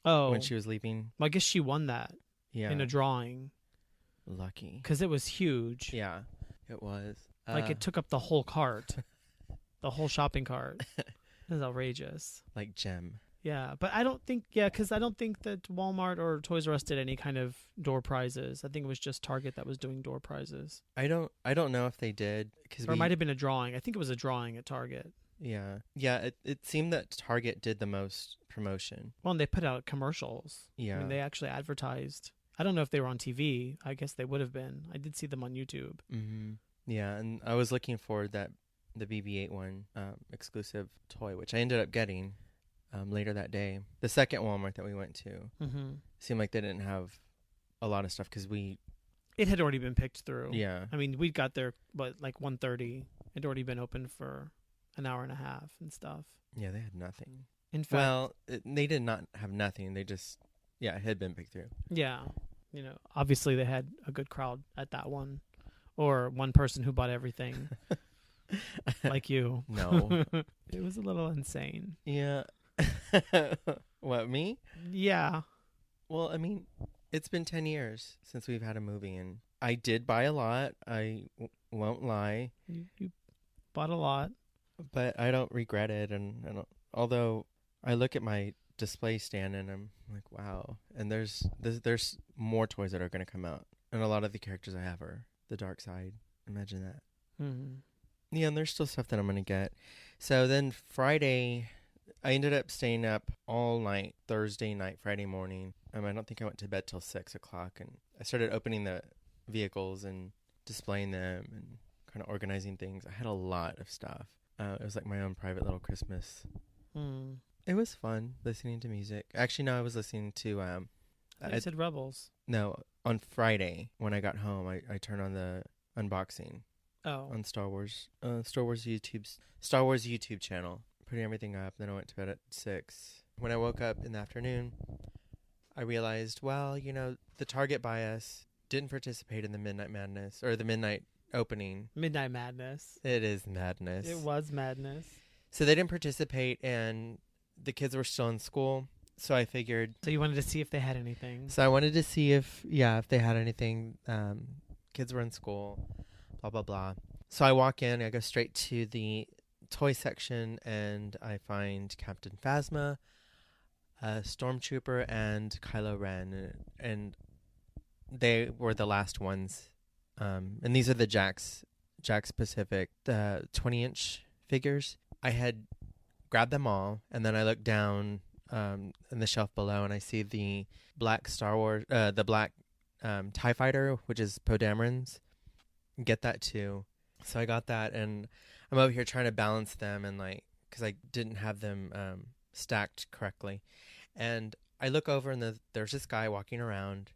Oh, when she was leaving. well, I guess she won that Yeah. in a drawing Lucky. because it was huge. Yeah, it was. Like it took up the whole cart, the whole shopping cart. It was outrageous. like gem. Yeah, but I don't think because I don't think that Walmart or Toys R Us did any kind of door prizes. I think it was just Target that was doing door prizes. I don't know if they did, because Or it might have been a drawing. I think it was a drawing at Target. Yeah. It seemed that Target did the most promotion. Well, and they put out commercials. Yeah. I mean, they actually advertised. I don't know if they were on TV. I guess they would have been. I did see them on YouTube. Mm-hmm. Yeah, and I was looking for the BB-8 one exclusive toy, which I ended up getting later that day. The second Walmart that we went to seemed like they didn't have a lot of stuff, because It had already been picked through. yeah. I mean, we got there, like 1:30. It'd already been open for an hour and a half and stuff. Yeah, they had nothing. In fact, Well, they did not have nothing. They just, it had been picked through. yeah. obviously they had a good crowd at that one, or one person who bought everything, like you. No. It was a little insane. Yeah. What, me? Yeah. Well, I mean, it's been 10 years since we've had a movie, and I did buy a lot. Won't lie. You bought a lot. But I don't regret it. And although I look at my display stand and I'm like, wow. And there's more toys that are going to come out. And a lot of the characters I have are the dark side. Imagine that. Mm-hmm. Yeah, and there's still stuff that I'm going to get. So then Friday, I ended up staying up all night, Thursday night, Friday morning. I don't think I went to bed till 6 o'clock. And I started opening the vehicles and displaying them and kind of organizing things. I had a lot of stuff. It was like my own private little Christmas. Mm. It was fun listening to music. Actually, no, I was listening to... I said Rebels. No, on Friday when I got home, I turned on the unboxing. Oh. On Star Wars YouTube channel, putting everything up. Then I went to bed at 6. When I woke up in the afternoon, I realized, well, the Target bias didn't participate in the Midnight Madness or the Midnight opening. Midnight Madness. It is madness. It was madness. So they didn't participate, and the kids were still in school. So I figured. So you wanted to see if they had anything. So I wanted to see if they had anything. Kids were in school. Blah, blah, blah. So I walk in, I go straight to the toy section, and I find Captain Phasma, Stormtrooper, and Kylo Ren. And they were the last ones. And these are the Jax Pacific, the 20-inch figures. I had grabbed them all, and then I looked down in the shelf below, and I see the black Star Wars, the black TIE Fighter, which is Poe Dameron's. Get that too. So I got that, and I'm over here trying to balance them, and because I didn't have them stacked correctly. And I look over, and there's this guy walking around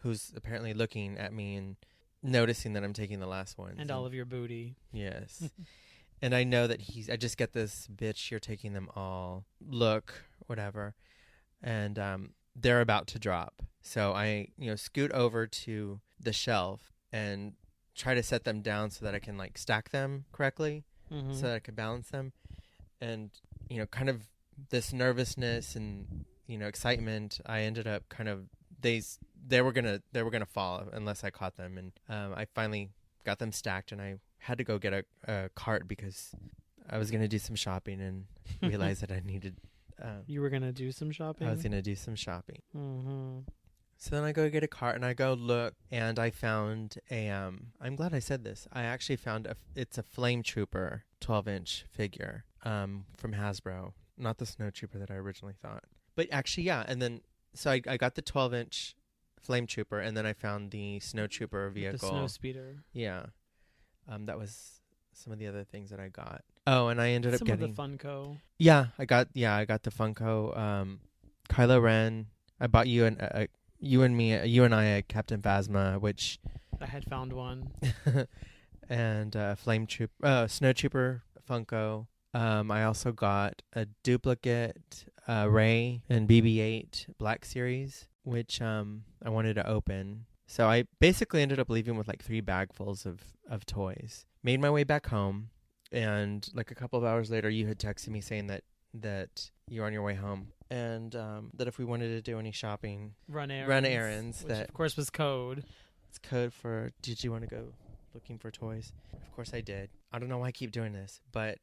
who's apparently looking at me and noticing that I'm taking the last one. And all of your booty. Yes. And I know that I just get this, bitch, you're taking them all. Look, whatever. And they're about to drop. So I, scoot over to the shelf and try to set them down so that I can stack them correctly, so that I could balance them. And, kind of this nervousness and, excitement, I ended up kind of, they were gonna fall unless I caught them. And I finally got them stacked, and I had to go get a cart because I was gonna do some shopping and realized that I needed. You were gonna do some shopping? I was gonna do some shopping. Mm-hmm. So then I go get a cart, and I go look, and I found I'm glad I said this. I actually found it's a Flame Trooper 12-inch figure from Hasbro, not the Snow Trooper that I originally thought. But actually, yeah. And then so I got the 12-inch Flame Trooper, and then I found the Snow Trooper vehicle. The Snow Speeder. Yeah. That was some of the other things that I got. Oh, and I ended up getting some of the Funko. Yeah, I got the Funko. Kylo Ren. I bought you and I a Captain Phasma, which I had found one. and Snow Trooper Funko. I also got a duplicate Rey and BB-8 Black Series, which I wanted to open. So I basically ended up leaving with 3 bagfuls of toys. Made my way back home, and a couple of hours later, you had texted me saying that you're on your way home, and that if we wanted to do any shopping, run errands, which that of course was code. It's code for, did you want to go looking for toys? Of course I did. I don't know why I keep doing this, but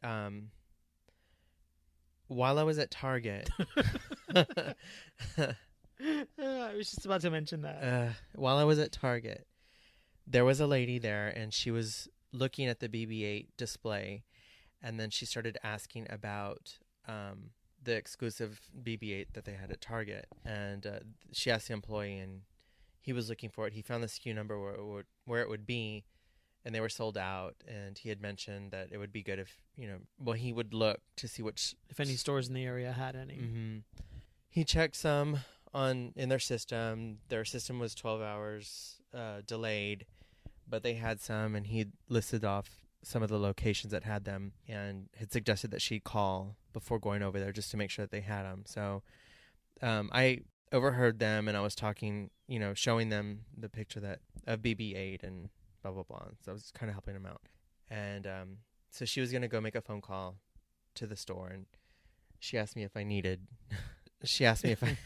while I was at Target, I was just about to mention that. While I was at Target, there was a lady there, and she was looking at the BB-8 display, and then she started asking about the exclusive BB-8 that they had at Target, and she asked the employee, and he was looking for it. He found the SKU number where it would be, and they were sold out. And he had mentioned that it would be good if he would look to see if any stores in the area had any. Mm-hmm. He checked some in their system. Their system was 12 hours delayed, but they had some, and he listed off some of the locations that had them and had suggested that she call before going over there just to make sure that they had them. So I overheard them, and I was talking, showing them the picture of BB-8 and blah blah blah. So I was kind of helping them out, and so she was gonna go make a phone call to the store, and she asked me if I needed. She asked me if I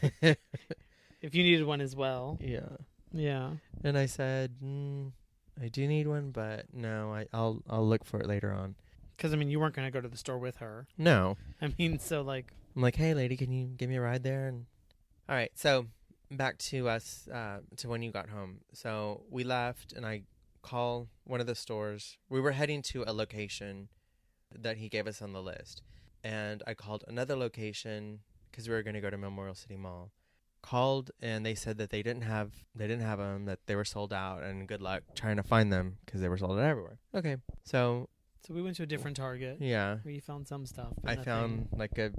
if you needed one as well. Yeah. Yeah. And I said, I do need one, but no, I'll look for it later on. Because, you weren't going to go to the store with her. No. So, like... I'm like, hey, lady, can you give me a ride there? And all right, so back to us, to when you got home. So we left, and I call one of the stores. We were heading to a location that he gave us on the list. And I called another location because we were going to go to Memorial City Mall. Called, and they said that they didn't have them, that they were sold out, and good luck trying to find them because they were sold out everywhere. Okay, so we went to a different Target. Yeah, where you found some stuff. I found like a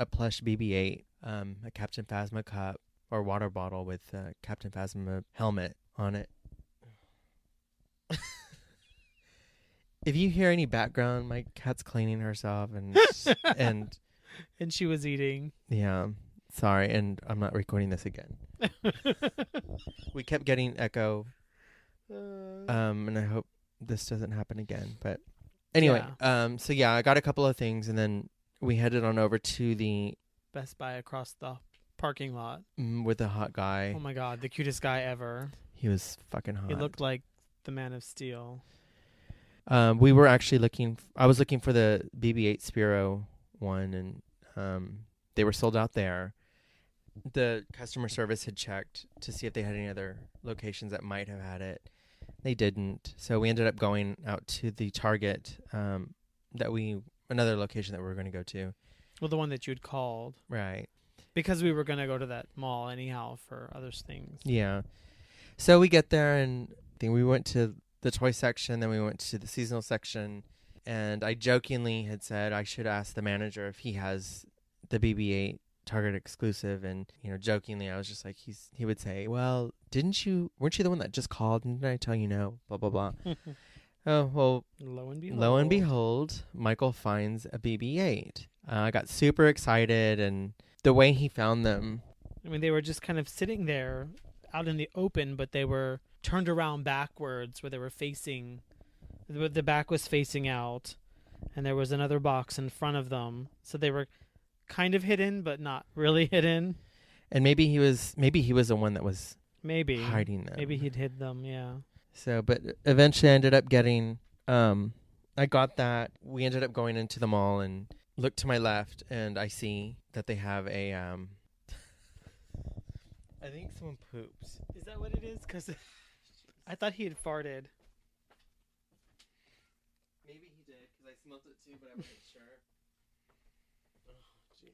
plush BB-8, a Captain Phasma cup or water bottle with a Captain Phasma helmet on it. If you hear any background, my cat's cleaning herself and and she was eating. Yeah. Sorry, and I'm not recording this again. We kept getting echo, and I hope this doesn't happen again. But anyway, so yeah, I got a couple of things, and then we headed on over to the Best Buy across the parking lot with the hot guy. Oh my God, the cutest guy ever. He was fucking hot. He looked like the Man of Steel. We were actually I was looking for the BB-8 Spiro one, and they were sold out there. The customer service had checked to see if they had any other locations that might have had it. They didn't. So we ended up going out to the Target, another location that we were going to go to. Well, the one that you'd called. Right. Because we were going to go to that mall anyhow for other things. Yeah. So we get there, and I think we went to the toy section, then we went to the seasonal section, and I jokingly had said I should ask the manager if he has the BB-8 Target exclusive, and jokingly I was just like, he would say, well, weren't you the one that just called, and didn't I tell you no, blah blah blah. Oh well, lo and behold, Michael finds a BB-8. I got super excited, and the way he found them, they were just kind of sitting there out in the open, but they were turned around backwards where they were facing, the back was facing out, and there was another box in front of them, so they were kind of hidden, but not really hidden. And maybe he was the one that was hiding them. Maybe he'd hid them, yeah. So, but eventually I ended up getting, I got that. We ended up going into the mall and looked to my left, and I see that they have a, I think someone poops. Is that what it is? Because I thought he had farted. Maybe he did, because I smelled it too, but I wasn't sure.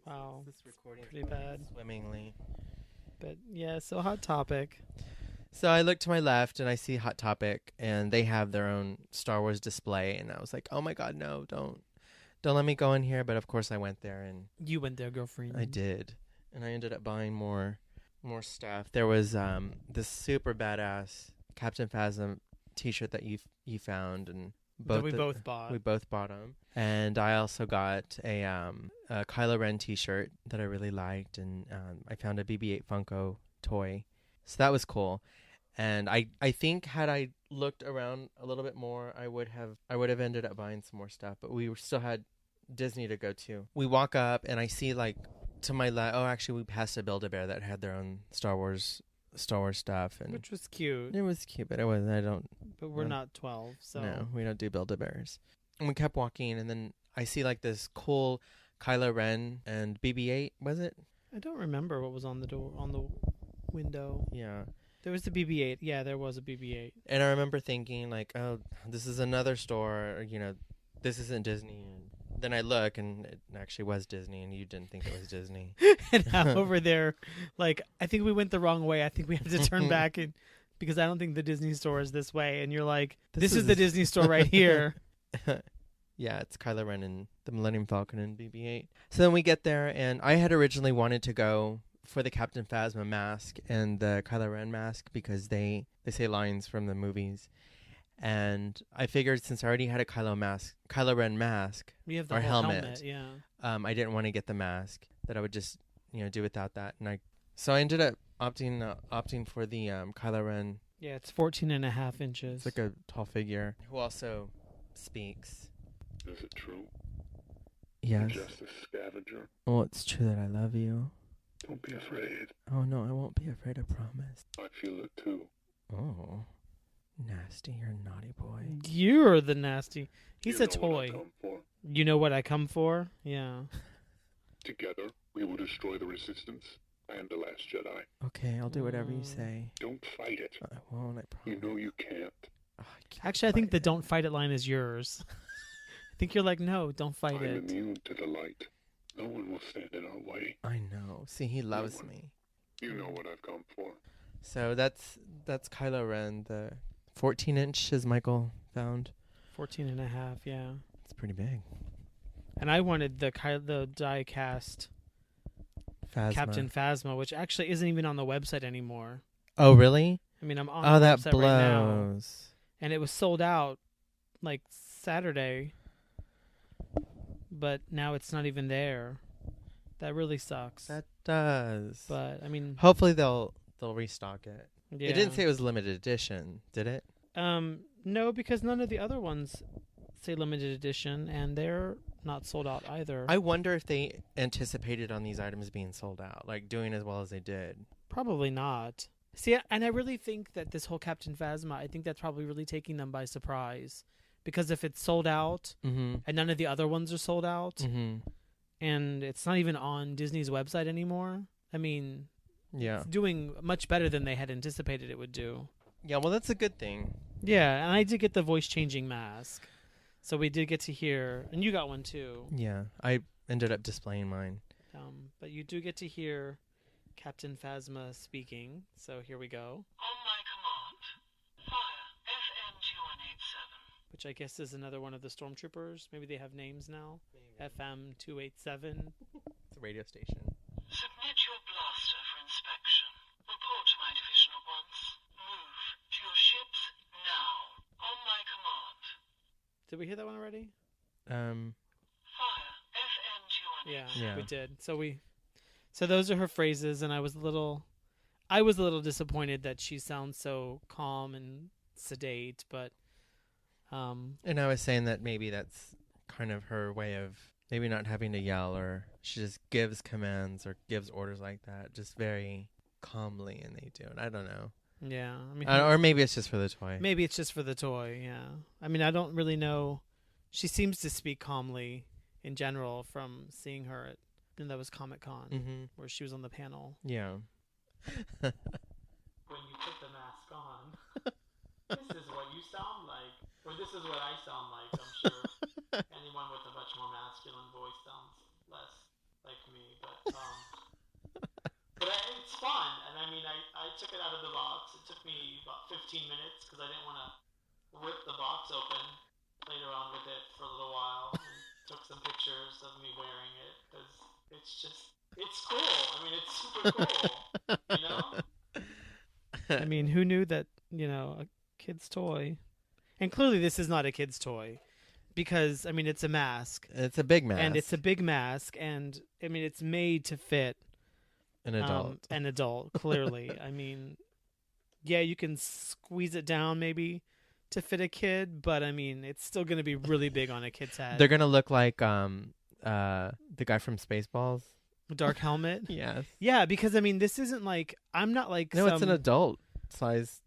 Wow, this recording pretty bad. Swimmingly. But yeah, so Hot Topic. So I look to my left and I see Hot Topic, and they have their own Star Wars display, and I was like, oh my God, no, don't let me go in here. But of course I went there, and you went there, girlfriend. I did, and I ended up buying more stuff. There was this super badass Captain Phasma t-shirt that you found, and we both bought. We both bought them. And I also got a Kylo Ren t-shirt that I really liked, and I found a BB-8 Funko toy. So that was cool. And I think had I looked around a little bit more, I would have ended up buying some more stuff, but we still had Disney to go to. We walk up, and I see, like, to my left, actually we passed a Build-A-Bear that had their own Star Wars stuff, and which was cute. It was cute, but but we're not 12, so no, we don't do Build-A-Bears. And we kept walking, and then I see like this cool Kylo Ren and BB-8. Was it? I don't remember what was on the door, on the window. Yeah, there was the BB-8. Yeah, there was a BB-8. And I remember thinking like, oh, this is another store. This isn't Disney. And then I look, and it actually was Disney, and you didn't think it was Disney. And I'm over there, like, I think we went the wrong way. I think we have to turn back, and because I don't think the Disney store is this way. And you're like, this is the Disney store right here. Yeah, it's Kylo Ren and the Millennium Falcon and BB-8. So then we get there, and I had originally wanted to go for the Captain Phasma mask and the Kylo Ren mask because they say lines from the movies. And I figured since I already had a Kylo Ren mask, we have the or whole helmet, yeah. I didn't want to get the mask, that I would just do without that. And I So I ended up opting for the Kylo Ren. Yeah, it's 14.5 inches. It's like a tall figure who also speaks. Is it true? Yes. You're just a scavenger. Oh, it's true that I love you. Don't be afraid. Oh, no, I won't be afraid, I promise. I feel it too. Oh, nasty. You're a naughty boy. You're the nasty. He's You a know what I toy. come for. You know what I come for? Yeah. Together, we will destroy the Resistance and the Last Jedi. Okay, I'll do whatever you say. Don't fight it. I won't, I promise. You know you can't. Oh, I can't Actually, I think the fight it. "don't fight it" line is yours. I think you're like, no, don't fight I'm it. immune to the light. No one will stand in our way. I know. See, he loves one. me. You know what I've come for. So that's Kylo Ren. The 14-inch, as Michael found. 14.5, yeah. It's pretty big. And I wanted the die-cast Phasma. Captain Phasma, which actually isn't even on the website anymore. Oh, really? I mean, I'm on Oh, the that website right now, blows. and it was sold out like Saturday, but now it's not even there. That really sucks. That does. But I mean, Hopefully they'll restock it. yeah. It didn't say it was limited edition, did it? No, because none of the other ones say limited edition, and they're not sold out either. I wonder if they anticipated on these items being sold out, like doing as well as they did. Probably not. See, and I really think that this whole Captain Phasma, I think that's probably really taking them by surprise. Because if it's sold out, Mm-hmm. and none of the other ones are sold out, Mm-hmm. and it's not even on Disney's website anymore, I mean, Yeah. it's doing much better than they had anticipated it would do. Yeah, well, that's a good thing. Yeah, and I did get the voice-changing mask. So we did get to hear, and you got one too, Yeah, I ended up displaying mine. but you do get to hear Captain Phasma speaking. So here we go. On my command, fire FM2187. Which I guess is another one of the stormtroopers. Maybe they have names now. FM 287. It's a radio station. Submit your blaster for inspection. Report to my division at once. Move to your ships now. On my command. Did we hear that one already? Fire FM2187. Yeah, Yeah. we did. So those are her phrases, and I was a little disappointed that she sounds so calm and sedate, but And I was saying that maybe that's kind of her way of maybe not having to yell, or she just gives commands or gives orders like that, just very calmly, and they do it. I don't know. yeah, I mean, Or maybe it's just for the toy. maybe it's just for the toy. Yeah, I mean, I don't really know. She seems to speak calmly in general from seeing her at, and that was Comic-Con, Mm-hmm. where she was on the panel. Yeah. When you put the mask on, this is what you sound like, or this is what I sound like. I'm sure anyone with a much more masculine voice sounds less like me, but it's fun. And I mean, I took it out of the box. It took me about 15 minutes because I didn't want to rip the box open. Played around with it for a little while and took some pictures of me wearing it because it's cool. I mean, it's super cool, you know? I mean, who knew that, a kid's toy? And clearly this is not a kid's toy because, I mean, it's a mask. It's a big mask. And it's a big mask. And, I mean, it's made to fit an adult. an adult, clearly. I mean, yeah, you can squeeze it down maybe to fit a kid, but, I mean, it's still going to be really big on a kid's head. They're going to look like the guy from Spaceballs. Dark helmet? Yes. Yeah, because, I mean, this isn't like, I'm not like No, it's an adult size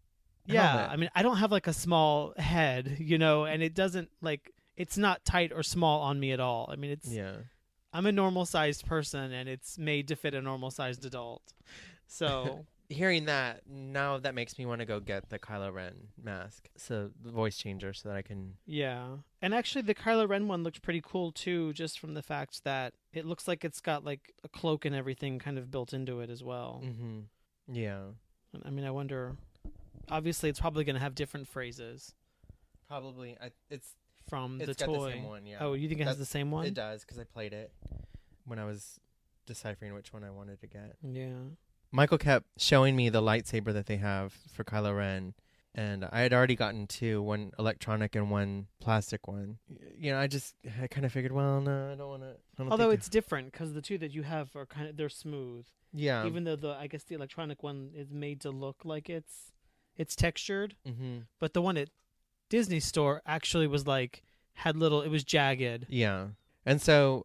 Yeah, helmet. I mean, I don't have like a small head, and it doesn't like it's not tight or small on me at all. I mean, I'm a normal sized person, and it's made to fit a normal sized adult. So Hearing that, now that makes me want to go get the Kylo Ren mask, so the voice changer, so that I can. yeah, and actually, the Kylo Ren one looked pretty cool too, just from the fact that it looks like it's got like a cloak and everything kind of built into it as well. Mm-hmm. Yeah. I mean, I wonder. Obviously, it's probably going to have different phrases Probably. It's from the got toy. the same one, yeah. Oh, you think it has the same one? It does, because I played it when I was deciphering which one I wanted to get. Yeah. Michael kept showing me the lightsaber that they have for Kylo Ren, And I had already gotten 2, one electronic and one plastic one. I kind of figured, well, no, I don't want to. Although it's different because the 2 that you have are they're smooth. Yeah. Even though I guess the electronic one is made to look like it's textured, but the one at Disney Store actually was like it was jagged. Yeah. And so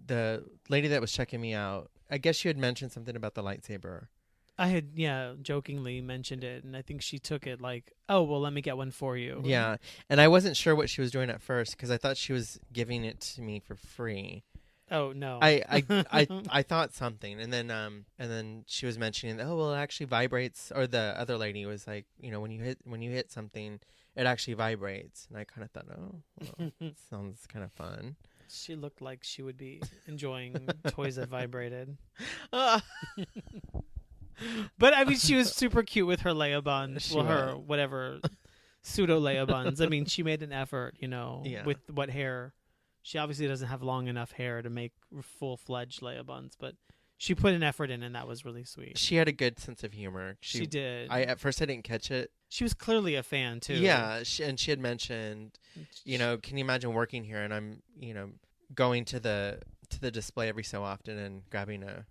the lady that was checking me out, I guess she had mentioned something about the lightsaber. I had, jokingly mentioned it, and I think she took it like, oh, well, let me get one for you. Yeah, and I wasn't sure what she was doing at first because I thought she was giving it to me for free. Oh no! I thought something, and then she was mentioning, oh well, it actually vibrates. Or the other lady was like, when you hit something, it actually vibrates. And I kind of thought, oh, well, that sounds kind of fun. She looked like she would be enjoying toys that vibrated. But I mean, she was super cute with her Leia buns. Her whatever pseudo Leia buns. I mean, she made an effort, with what hair. She obviously doesn't have long enough hair to make full-fledged Leia buns, but she put an effort in, and that was really sweet. She had a good sense of humor. She did. At first I didn't catch it. She was clearly a fan too. Yeah, and she had mentioned, can you imagine working here and I'm, going to the display every so often and grabbing a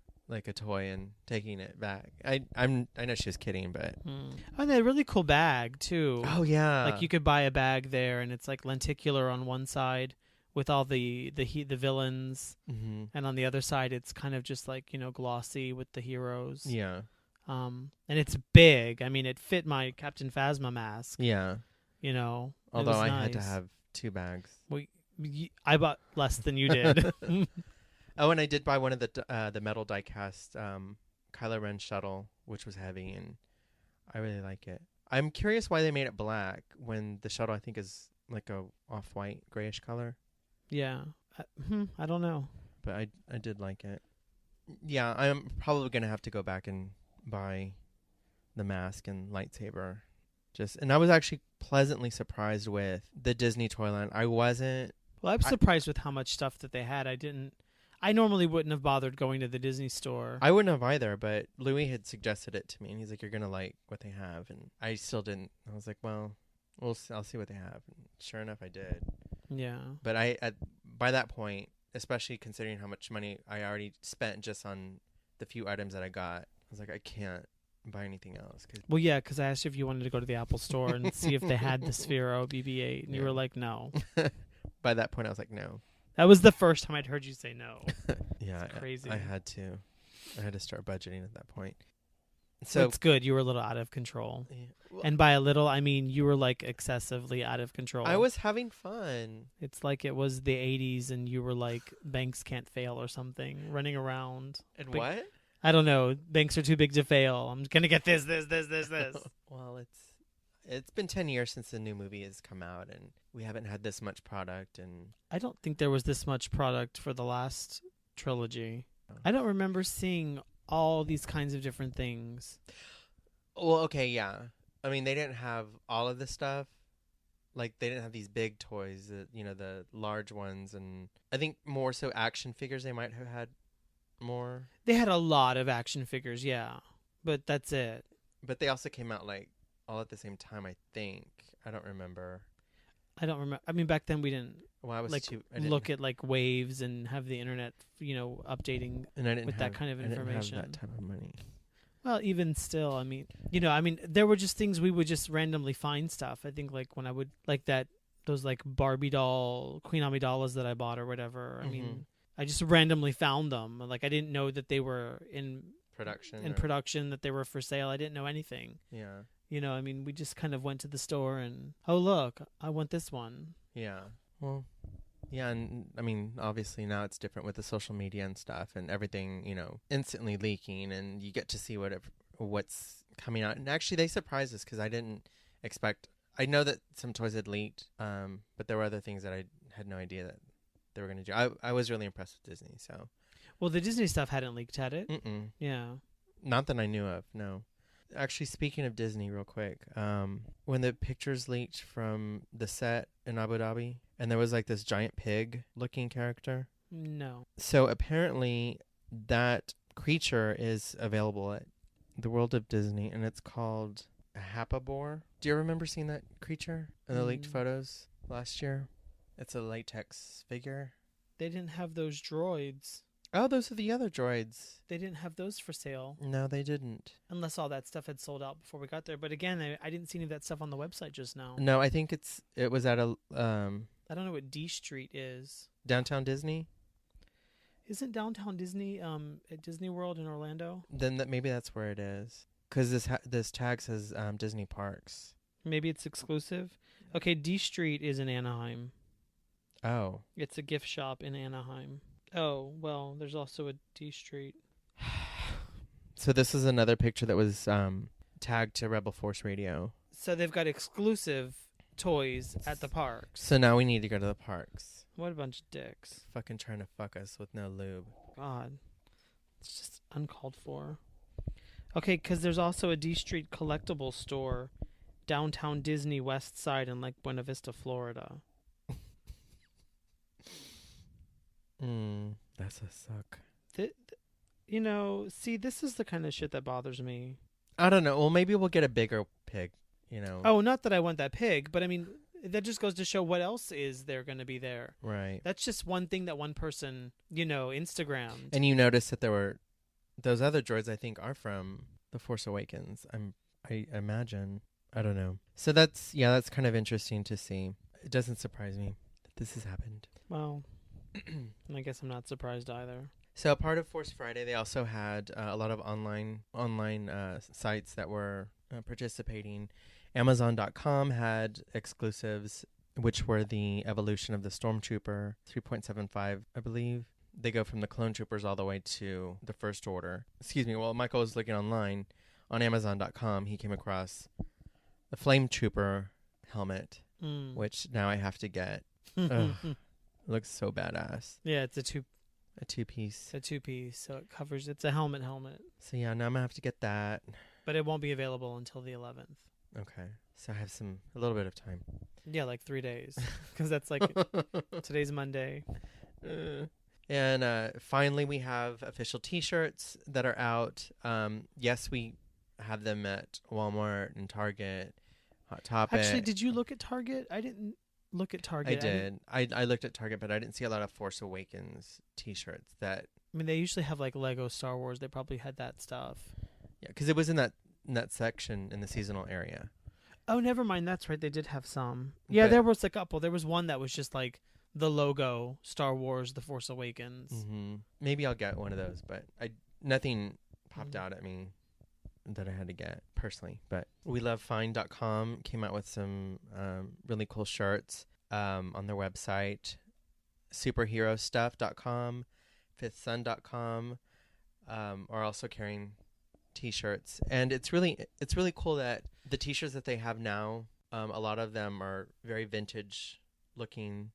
toy and taking it back. I know she was kidding, but and they had a really cool bag too. Oh yeah, like you could buy a bag there, and it's like lenticular on one side with all the villains, and on the other side it's kind of just like glossy with the heroes. Yeah. And it's big. I mean, it fit my Captain Phasma mask. Yeah. Although I had to have 2 bags. I bought less than you did. Oh, and I did buy one of the metal die-cast Kylo Ren shuttle, which was heavy, and I really like it. I'm curious why they made it black when the shuttle, I think, is like a off-white, grayish color. Yeah. I don't know. But I did like it. Yeah, I'm probably going to have to go back and buy the mask and lightsaber. And I was actually pleasantly surprised with the Disney Toyland. I wasn't... Well, I'm surprised with how much stuff that they had. I normally wouldn't have bothered going to the Disney Store. I wouldn't have either, but Louis had suggested it to me, and he's like, you're going to like what they have. And I still didn't. I was like, well, I'll see what they have. And sure enough, I did. Yeah. But by that point, especially considering how much money I already spent just on the few items that I got, I was like, I can't buy anything else. Well, yeah, because I asked you if you wanted to go to the Apple Store and see if they had the Sphero BB-8, and you were like, no. By that point, I was like, no. That was the first time I'd heard you say no. Yeah, it's crazy. I had to start budgeting at that point. So it's good. You were a little out of control. Yeah. Well, and by a little, I mean you were like excessively out of control. I was having fun. It's like it was the 80s and you were like banks can't fail or something, running around. And what? I don't know. Banks are too big to fail. I'm going to get this. Well, it's been 10 years since the new movie has come out, and we haven't had this much product. And I don't think there was this much product for the last trilogy. I don't remember seeing all these kinds of different things. Well, okay, yeah. I mean, they didn't have all of the stuff. Like, they didn't have these big toys, the large ones. And I think more so action figures they might have had more. They had a lot of action figures, yeah. But that's it. But they also came out, like, all at the same time, I think. I don't remember. I mean, back then we didn't look at like waves and have the internet, updating with that kind of information. I didn't have that type of money. Well, even still, I mean, there were just things we would just randomly find stuff. I think like when I would like those like Barbie doll, Queen Amidala's that I bought or whatever. I mean, I just randomly found them. Like I didn't know that they were in production, that they were for sale. I didn't know anything. Yeah. I mean, we just kind of went to the store and, oh, look, I want this one. Yeah. Well, yeah, and I mean, obviously now it's different with the social media and stuff and everything, instantly leaking, and you get to see what's coming out. And actually, they surprised us because I didn't expect. I know that some toys had leaked, but there were other things that I had no idea that they were going to do. I was really impressed with Disney. So. Well, the Disney stuff hadn't leaked, had it? Mm-mm. Yeah. Not that I knew of, no. Actually, speaking of Disney real quick, when the pictures leaked from the set in Abu Dhabi, and there was like this giant pig-looking character. No. So apparently that creature is available at the World of Disney, and it's called a hapabore. Do you remember seeing that creature in the leaked Mm. photos last year? It's a latex figure. They didn't have those droids. Oh, those are the other droids. They didn't have those for sale. No, they didn't. Unless all that stuff had sold out before we got there. But again, I didn't see any of that stuff on the website just now. No, I think it was at a I don't know what D Street is. downtown Disney. Isn't downtown Disney at Disney World in Orlando? Then maybe that's where it is. Because this tag says Disney Parks. Maybe it's exclusive. Okay, D Street is in Anaheim. Oh. It's a gift shop in Anaheim. Oh, well, there's also a D Street. So this is another picture that was tagged to Rebel Force Radio. So they've got exclusive toys at the parks. So now we need to go to the parks. What a bunch of dicks. Fucking trying to fuck us with no lube. God. It's just uncalled for. Okay, because there's also a D Street collectible store downtown Disney West Side in like Buena Vista, Florida. That's a suck. You know, see, this is the kind of shit that bothers me. I don't know. Well, maybe we'll get a bigger pig, you know. Oh, not that I want that pig, but I mean, that just goes to show what else is there going to be there. Right. That's just one thing that one person, Instagrammed. And you notice that there were those other droids, I think, are from The Force Awakens. I imagine. I don't know. So that's kind of interesting to see. It doesn't surprise me that this has happened. Well, I guess I'm not surprised either. So part of Force Friday, they also had a lot of online sites that were participating. Amazon.com had exclusives, which were the evolution of the Stormtrooper 3.75, I believe. They go from the Clone Troopers all the way to the First Order. Excuse me, while Michael was looking online, on Amazon.com, he came across the Flame Trooper helmet, which now I have to get. Ugh, looks so badass. Yeah, it's a two-piece. It's a two-piece, so it covers. It's a helmet. So yeah, now I'm gonna have to get that. But it won't be available until the 11th. Okay, so I have a little bit of time. Yeah, like 3 days, because that's like today's Monday. And finally, we have official T-shirts that are out. Yes, we have them at Walmart and Target, Hot Topic. Actually, did you look at Target? I didn't look at Target. I did. I looked at Target, but I didn't see a lot of Force Awakens T-shirts. I mean, they usually have like Lego Star Wars. They probably had that stuff. Yeah, because it was in that section in the seasonal area. Oh, never mind. That's right. They did have some. Yeah, there was a couple. There was one that was just like the logo Star Wars: The Force Awakens. Mm-hmm. Maybe I'll get one of those, but nothing popped out at me that I had to get personally. But WeLoveFine.com came out with some really cool shirts on their website. SuperheroStuff.com, FifthSun.com are also carrying T-shirts, and it's really cool that the T-shirts that they have now, a lot of them are very vintage looking.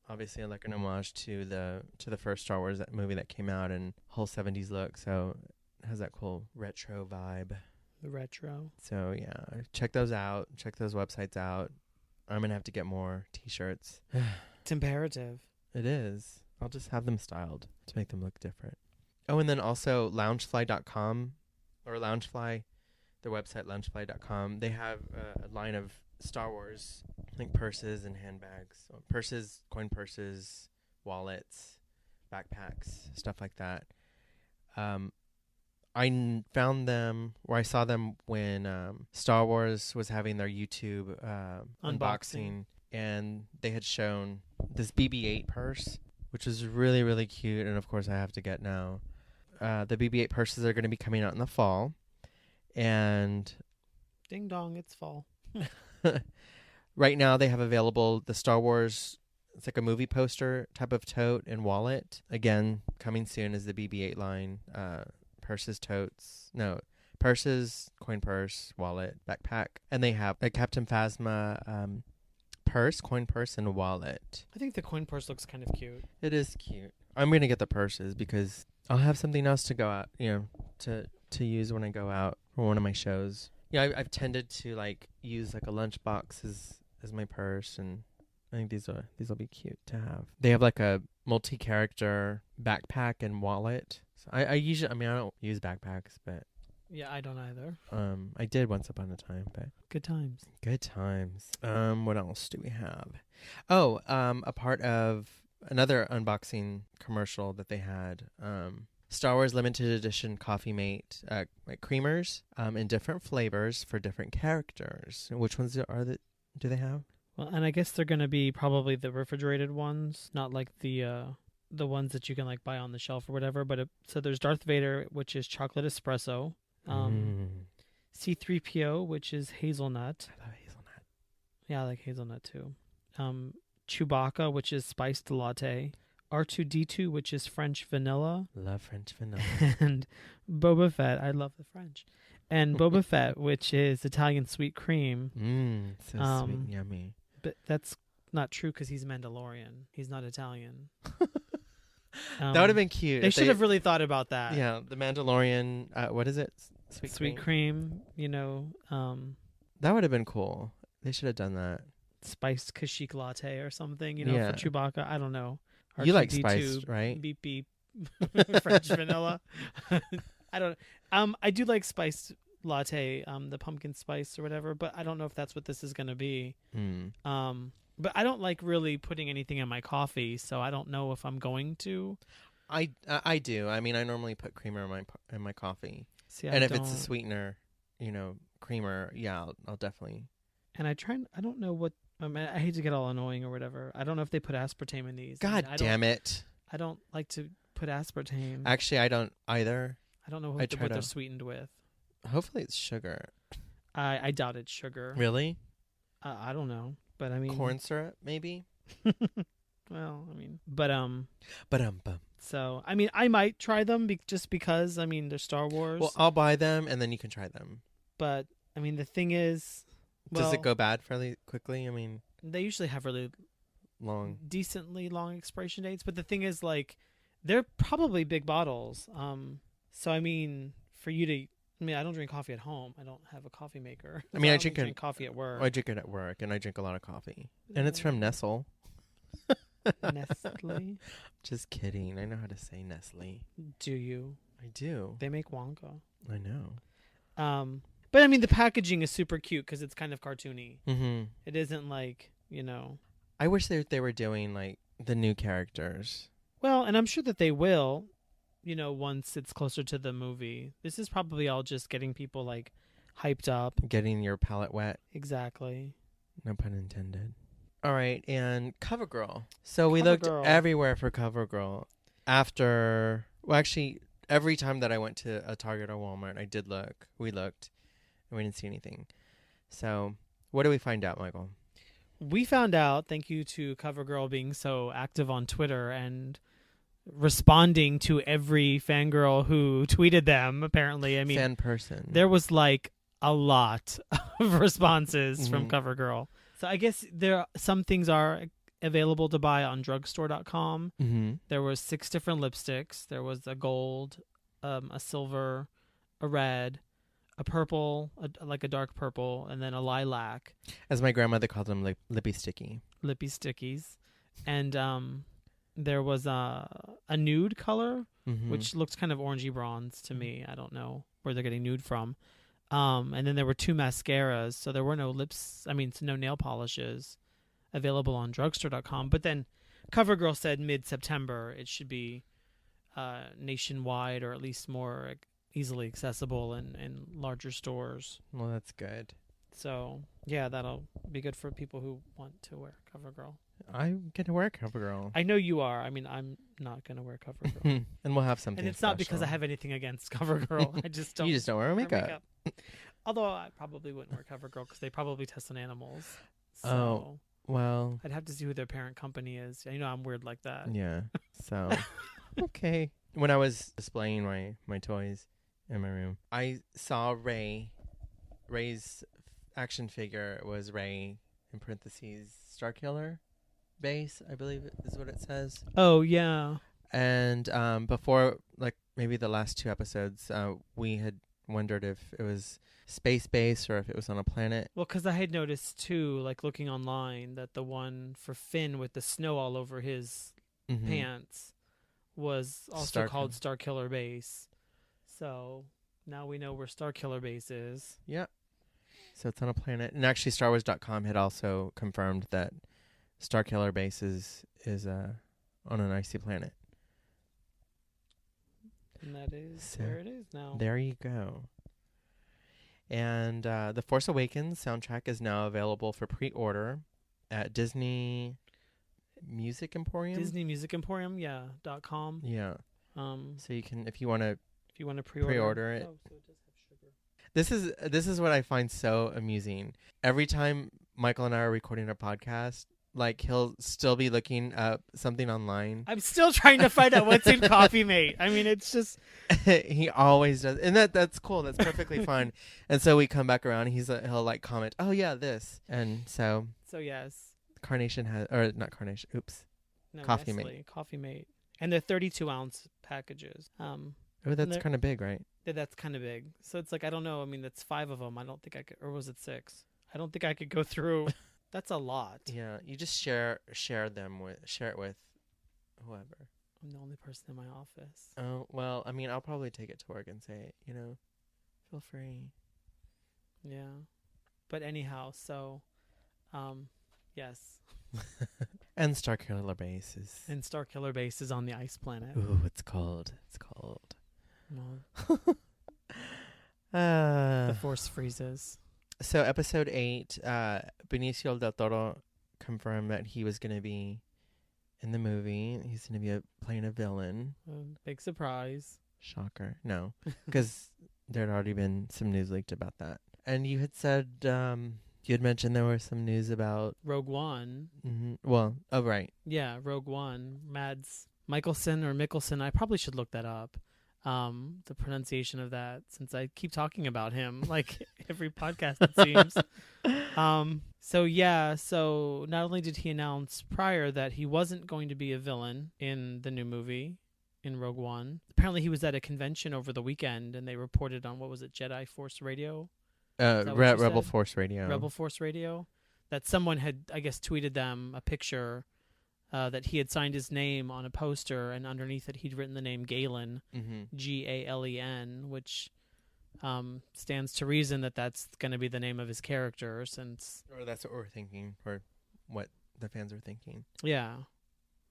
Obviously, like an homage to the first Star Wars movie that came out, and whole 70s look. So it has that cool retro vibe. The retro. So yeah, check those out. Check those websites out. I'm gonna have to get more T-shirts. It's imperative. It is. I'll just have them styled to make them look different. Oh, and then also Loungefly.com or Loungefly, their website Loungefly.com. They have a line of Star Wars, like purses and handbags, so purses, coin purses, wallets, backpacks, stuff like that. I found them, or I saw them when Star Wars was having their YouTube unboxing, and they had shown this BB-8 purse, which is really, really cute, and of course I have to get now. The BB-8 purses are going to be coming out in the fall, and ding dong, it's fall. right now they have available the Star Wars, it's like a movie poster type of tote and wallet. Again, coming soon is the BB-8 line. Purses, coin purse, wallet, backpack. And they have a Captain Phasma purse, coin purse, and wallet. I think the coin purse looks kind of cute. It is cute. I'm going to get the purses because I'll have something else to go out, to use when I go out for one of my shows. Yeah, I've tended to use a lunchbox as my purse, and I think these will be cute to have. They have a multi-character backpack and wallet. So I usually, I don't use backpacks, but Yeah, I don't either. I did once upon a time, but Good times. good times. What else do we have? Oh, a part of another unboxing commercial that they had. Star Wars limited edition Coffee Mate like creamers in different flavors for different characters. Which ones do they have? Well, and I guess they're going to be probably the refrigerated ones, not like the ones that you can like buy on the shelf or whatever. But so there's Darth Vader, which is chocolate espresso. C-3PO, which is hazelnut. I love hazelnut. Yeah, I like hazelnut too. Chewbacca, which is spiced latte. R2-D2, which is French vanilla. Love French vanilla. And Boba Fett, I love the French. And Boba Fett, which is Italian sweet cream. So sweet and yummy. But that's not true because he's Mandalorian. He's not Italian. That would have been cute. They should have really thought about that. Yeah, the Mandalorian. What is it? Sweet cream. You know. That would have been cool. They should have done that. Spiced Kashyyyk latte or something. You know, Yeah. for Chewbacca. I don't know. You like R2-D2, spiced, right? Beep beep. French vanilla. I don't. I do like spiced latte. The pumpkin spice or whatever. But I don't know if that's what this is going to be. But I don't like really putting anything in my coffee, so I don't know if I'm going to. I do. I mean, I normally put creamer in my coffee. See, And if it's a sweetener, creamer, yeah, I'll definitely. And I don't know what. I mean, I hate to get all annoying or whatever. I don't know if they put aspartame in these. God damn it! I don't like to put aspartame. Actually, I don't either. I don't know what they're sweetened with. Hopefully, it's sugar. I doubt it's sugar. Really? I don't know, but I mean Corn syrup, maybe. Well, I mean, but Bum. So I mean, I might try them just because I mean they're Star Wars. Well, I'll buy them and then you can try them. But I mean, the thing is, does it go bad fairly quickly? I mean, they usually have really decently long expiration dates. But the thing is, like, they're probably big bottles. So I mean, for you to, I mean, I don't drink coffee at home. I don't have a coffee maker. I mean, I drink coffee at work. I drink it at work, and I drink a lot of coffee, and it's from Nestle. Nestle. Just kidding. I know how to say Nestle. Do you? I do. They make Wonka. I know. But I mean, the packaging is super cute because it's kind of cartoony. Mm-hmm. It isn't like, I wish they were doing like the new characters. Well, and I'm sure that they will, once it's closer to the movie. This is probably all just getting people like hyped up. Getting your palate wet. Exactly. No pun intended. All right, and CoverGirl. So we looked everywhere for CoverGirl. Actually, every time that I went to a Target or Walmart, we looked, and we didn't see anything. So what do we find out, Michael? We found out, thank you to CoverGirl being so active on Twitter and responding to every fangirl who tweeted them, apparently. I mean, fan person. There was like a lot of responses from CoverGirl. So I guess some things are available to buy on drugstore.com. Mm-hmm. There was 6 different lipsticks. There was a gold, a silver, a red, a purple, like a dark purple, and then a lilac. As my grandmother called them, lippy sticky. Lippy stickies. And there was a nude color, which looked kind of orangey bronze to me. I don't know where they're getting nude from. And then there were 2 mascaras, so there were no no nail polishes available on drugstore.com. But then CoverGirl said mid-September it should be nationwide, or at least more easily accessible in larger stores. Well, that's good. So, yeah, that'll be good for people who want to wear CoverGirl. I'm going to wear CoverGirl. I know you are. I mean, I'm not going to wear CoverGirl. And we'll have something And it's special. not because I have anything against CoverGirl. I just don't. You just don't wear makeup. Although I probably wouldn't wear CoverGirl because they probably test on animals. So Oh, well. I'd have to see who their parent company is. I'm weird like that. Yeah. So, okay. When I was displaying my toys in my room, I saw Rey's action figure was Rey, in parentheses, Starkiller base, I believe is what it says. Oh, yeah. And before, like, maybe the last 2 episodes, we had wondered if it was space base or if it was on a planet. Well, because I had noticed, too, like, looking online, that the one for Finn with the snow all over his pants was also called Starkiller Base. So Now we know where Starkiller Base is. Yeah. So it's on a planet. And actually, StarWars.com had also confirmed that Starkiller Base is on an icy planet. And that is So where it is now. There you go. And the Force Awakens soundtrack is now available for pre-order at Disney Music Emporium. Disney Music Emporium, yeah, .com. Yeah. So you can, if you want to pre-order. pre-order it. Oh, so it does have sugar. This is what I find so amusing. Every time Michael and I are recording our podcast, like he'll still be looking up something online. I'm still trying to find out what's in Coffee Mate. I mean, it's just He always does, and that's cool. That's perfectly fine. And so we come back around. And he'll like comment, "Oh yeah, this." And so yes. Carnation has, or not Carnation. Oops. No, Coffee Nestle, Mate. Coffee Mate, and they're 32-ounce packages. Oh, that's kind of big, right? That's kind of big. So it's like I don't know. I mean, that's 5 of them. I don't think I could, or was it 6? I don't think I could go through. That's a lot. Yeah, you just share it with whoever. I'm the only person in my office. Oh, well, I mean, I'll probably take it to work and say, feel free. Yeah. But anyhow, so yes. And Starkiller Base is. And Starkiller Base is on the ice planet. Ooh, it's cold. It's cold. Well, the Force freezes. So episode 8, Benicio del Toro confirmed that he was going to be in the movie. He's going to be playing a villain. Big surprise. Shocker. No, because there had already been some news leaked about that. And you had said, you had mentioned there was some news about... Rogue One. Mm-hmm. Well, oh, right. Yeah, Rogue One. Mads Mikkelsen or Mikkelsen. I probably should look that up. The pronunciation of that, since I keep talking about him like every podcast it seems. So not only did he announce prior that he wasn't going to be a villain in the new movie in Rogue One, apparently he was at a convention over the weekend and they reported on, what was it, Jedi Force Radio? Rebel Force Radio. Rebel Force Radio, that someone had, I guess, tweeted them a picture that he had signed his name on a poster, and underneath it he'd written the name Galen, Galen, which stands to reason that that's going to be the name of his character, since... Or that's what we're thinking, or what the fans are thinking. Yeah.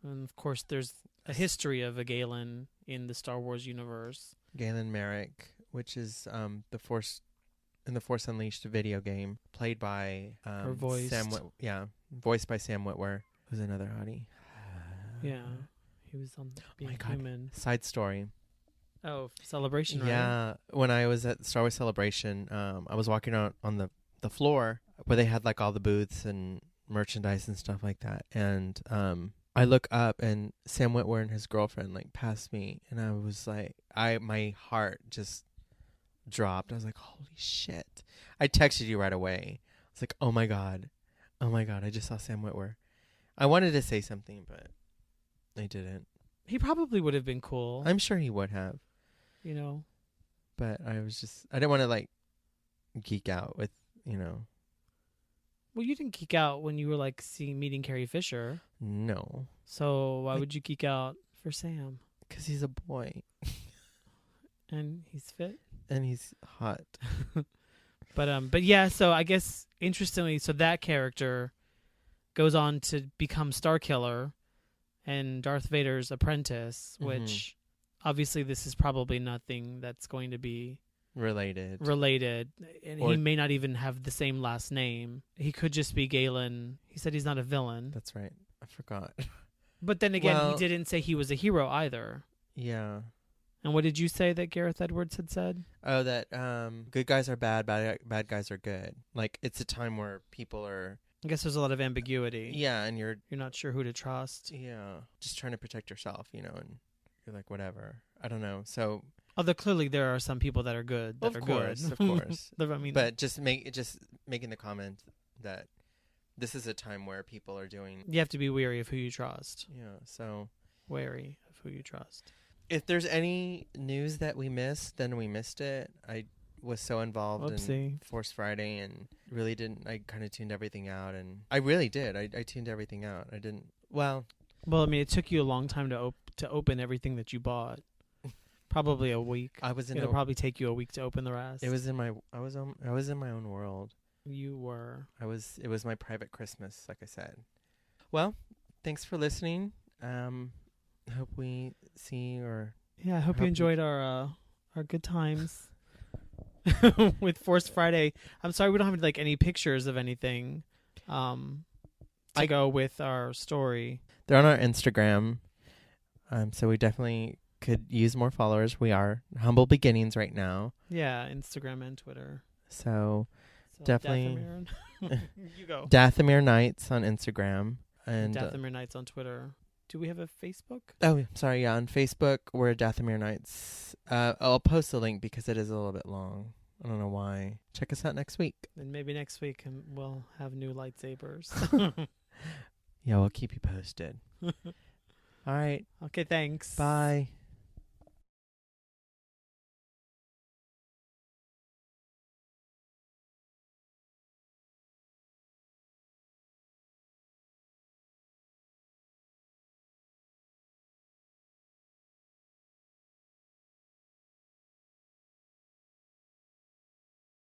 And, of course, there's a history of a Galen in the Star Wars universe. Galen Merrick, which is the Force... in the Force Unleashed video game, played by... or voiced. Voiced by Sam Witwer. Who's another hottie? Yeah, he was on Being Human. Side story. Oh, Celebration, right? Yeah, when I was at Star Wars Celebration, I was walking on the floor where they had like all the booths and merchandise and stuff like that, and I look up and Sam Witwer and his girlfriend like passed me, and I was like, my heart just dropped. I was like, holy shit! I texted you right away. I was like, oh my god, I just saw Sam Witwer. I wanted to say something, but I didn't. He probably would have been cool. I'm sure he would have. But I didn't want to like geek out with, Well, you didn't geek out when you were like meeting Carrie Fisher. No. So why would you geek out for Sam? Because he's a boy. And he's fit. And he's hot. But yeah, so I guess interestingly, so that character goes on to become Starkiller and Darth Vader's apprentice, which obviously this is probably nothing that's going to be related. And he may not even have the same last name. He could just be Galen. He said he's not a villain. That's right. I forgot. But then again, he didn't say he was a hero either. Yeah. And what did you say that Gareth Edwards had said? Oh, that good guys are bad guys are good. Like, it's a time where people are... I guess there's a lot of ambiguity. Yeah, and you're not sure who to trust. Yeah, just trying to protect yourself, and you're like, whatever. I don't know. So, although clearly there are some people that are good. Of course. I mean, but just making the comment that this is a time where people are doing... You have to be wary of who you trust. Yeah, so... Wary of who you trust. If there's any news that we missed, then we missed it. I was so involved in Force Friday and really didn't... I kind of tuned everything out, and I really did. I tuned everything out. I didn't... Well, I mean, it took you a long time to open everything that you bought. Probably a week. It'll probably take you a week to open the rest. It was in my. I was in my own world. You were. It was my private Christmas, like I said. Well, thanks for listening. Hope we see or. Yeah, I hope you enjoyed our good times with Force Friday. I'm sorry we don't have like any pictures of anything to go with our story. They're on our Instagram, so we definitely could use more followers. We are humble beginnings right now. Yeah, Instagram and Twitter. So definitely. You go. Dathomir Nights on Instagram and Dathomir Nights on Twitter. Do we have a Facebook? Oh, sorry. Yeah, on Facebook we're Dathomir Nights. I'll post a link because it is a little bit long. I don't know why. Check us out next week. And maybe next week we'll have new lightsabers. Yeah, we'll keep you posted. All right. Okay, thanks. Bye.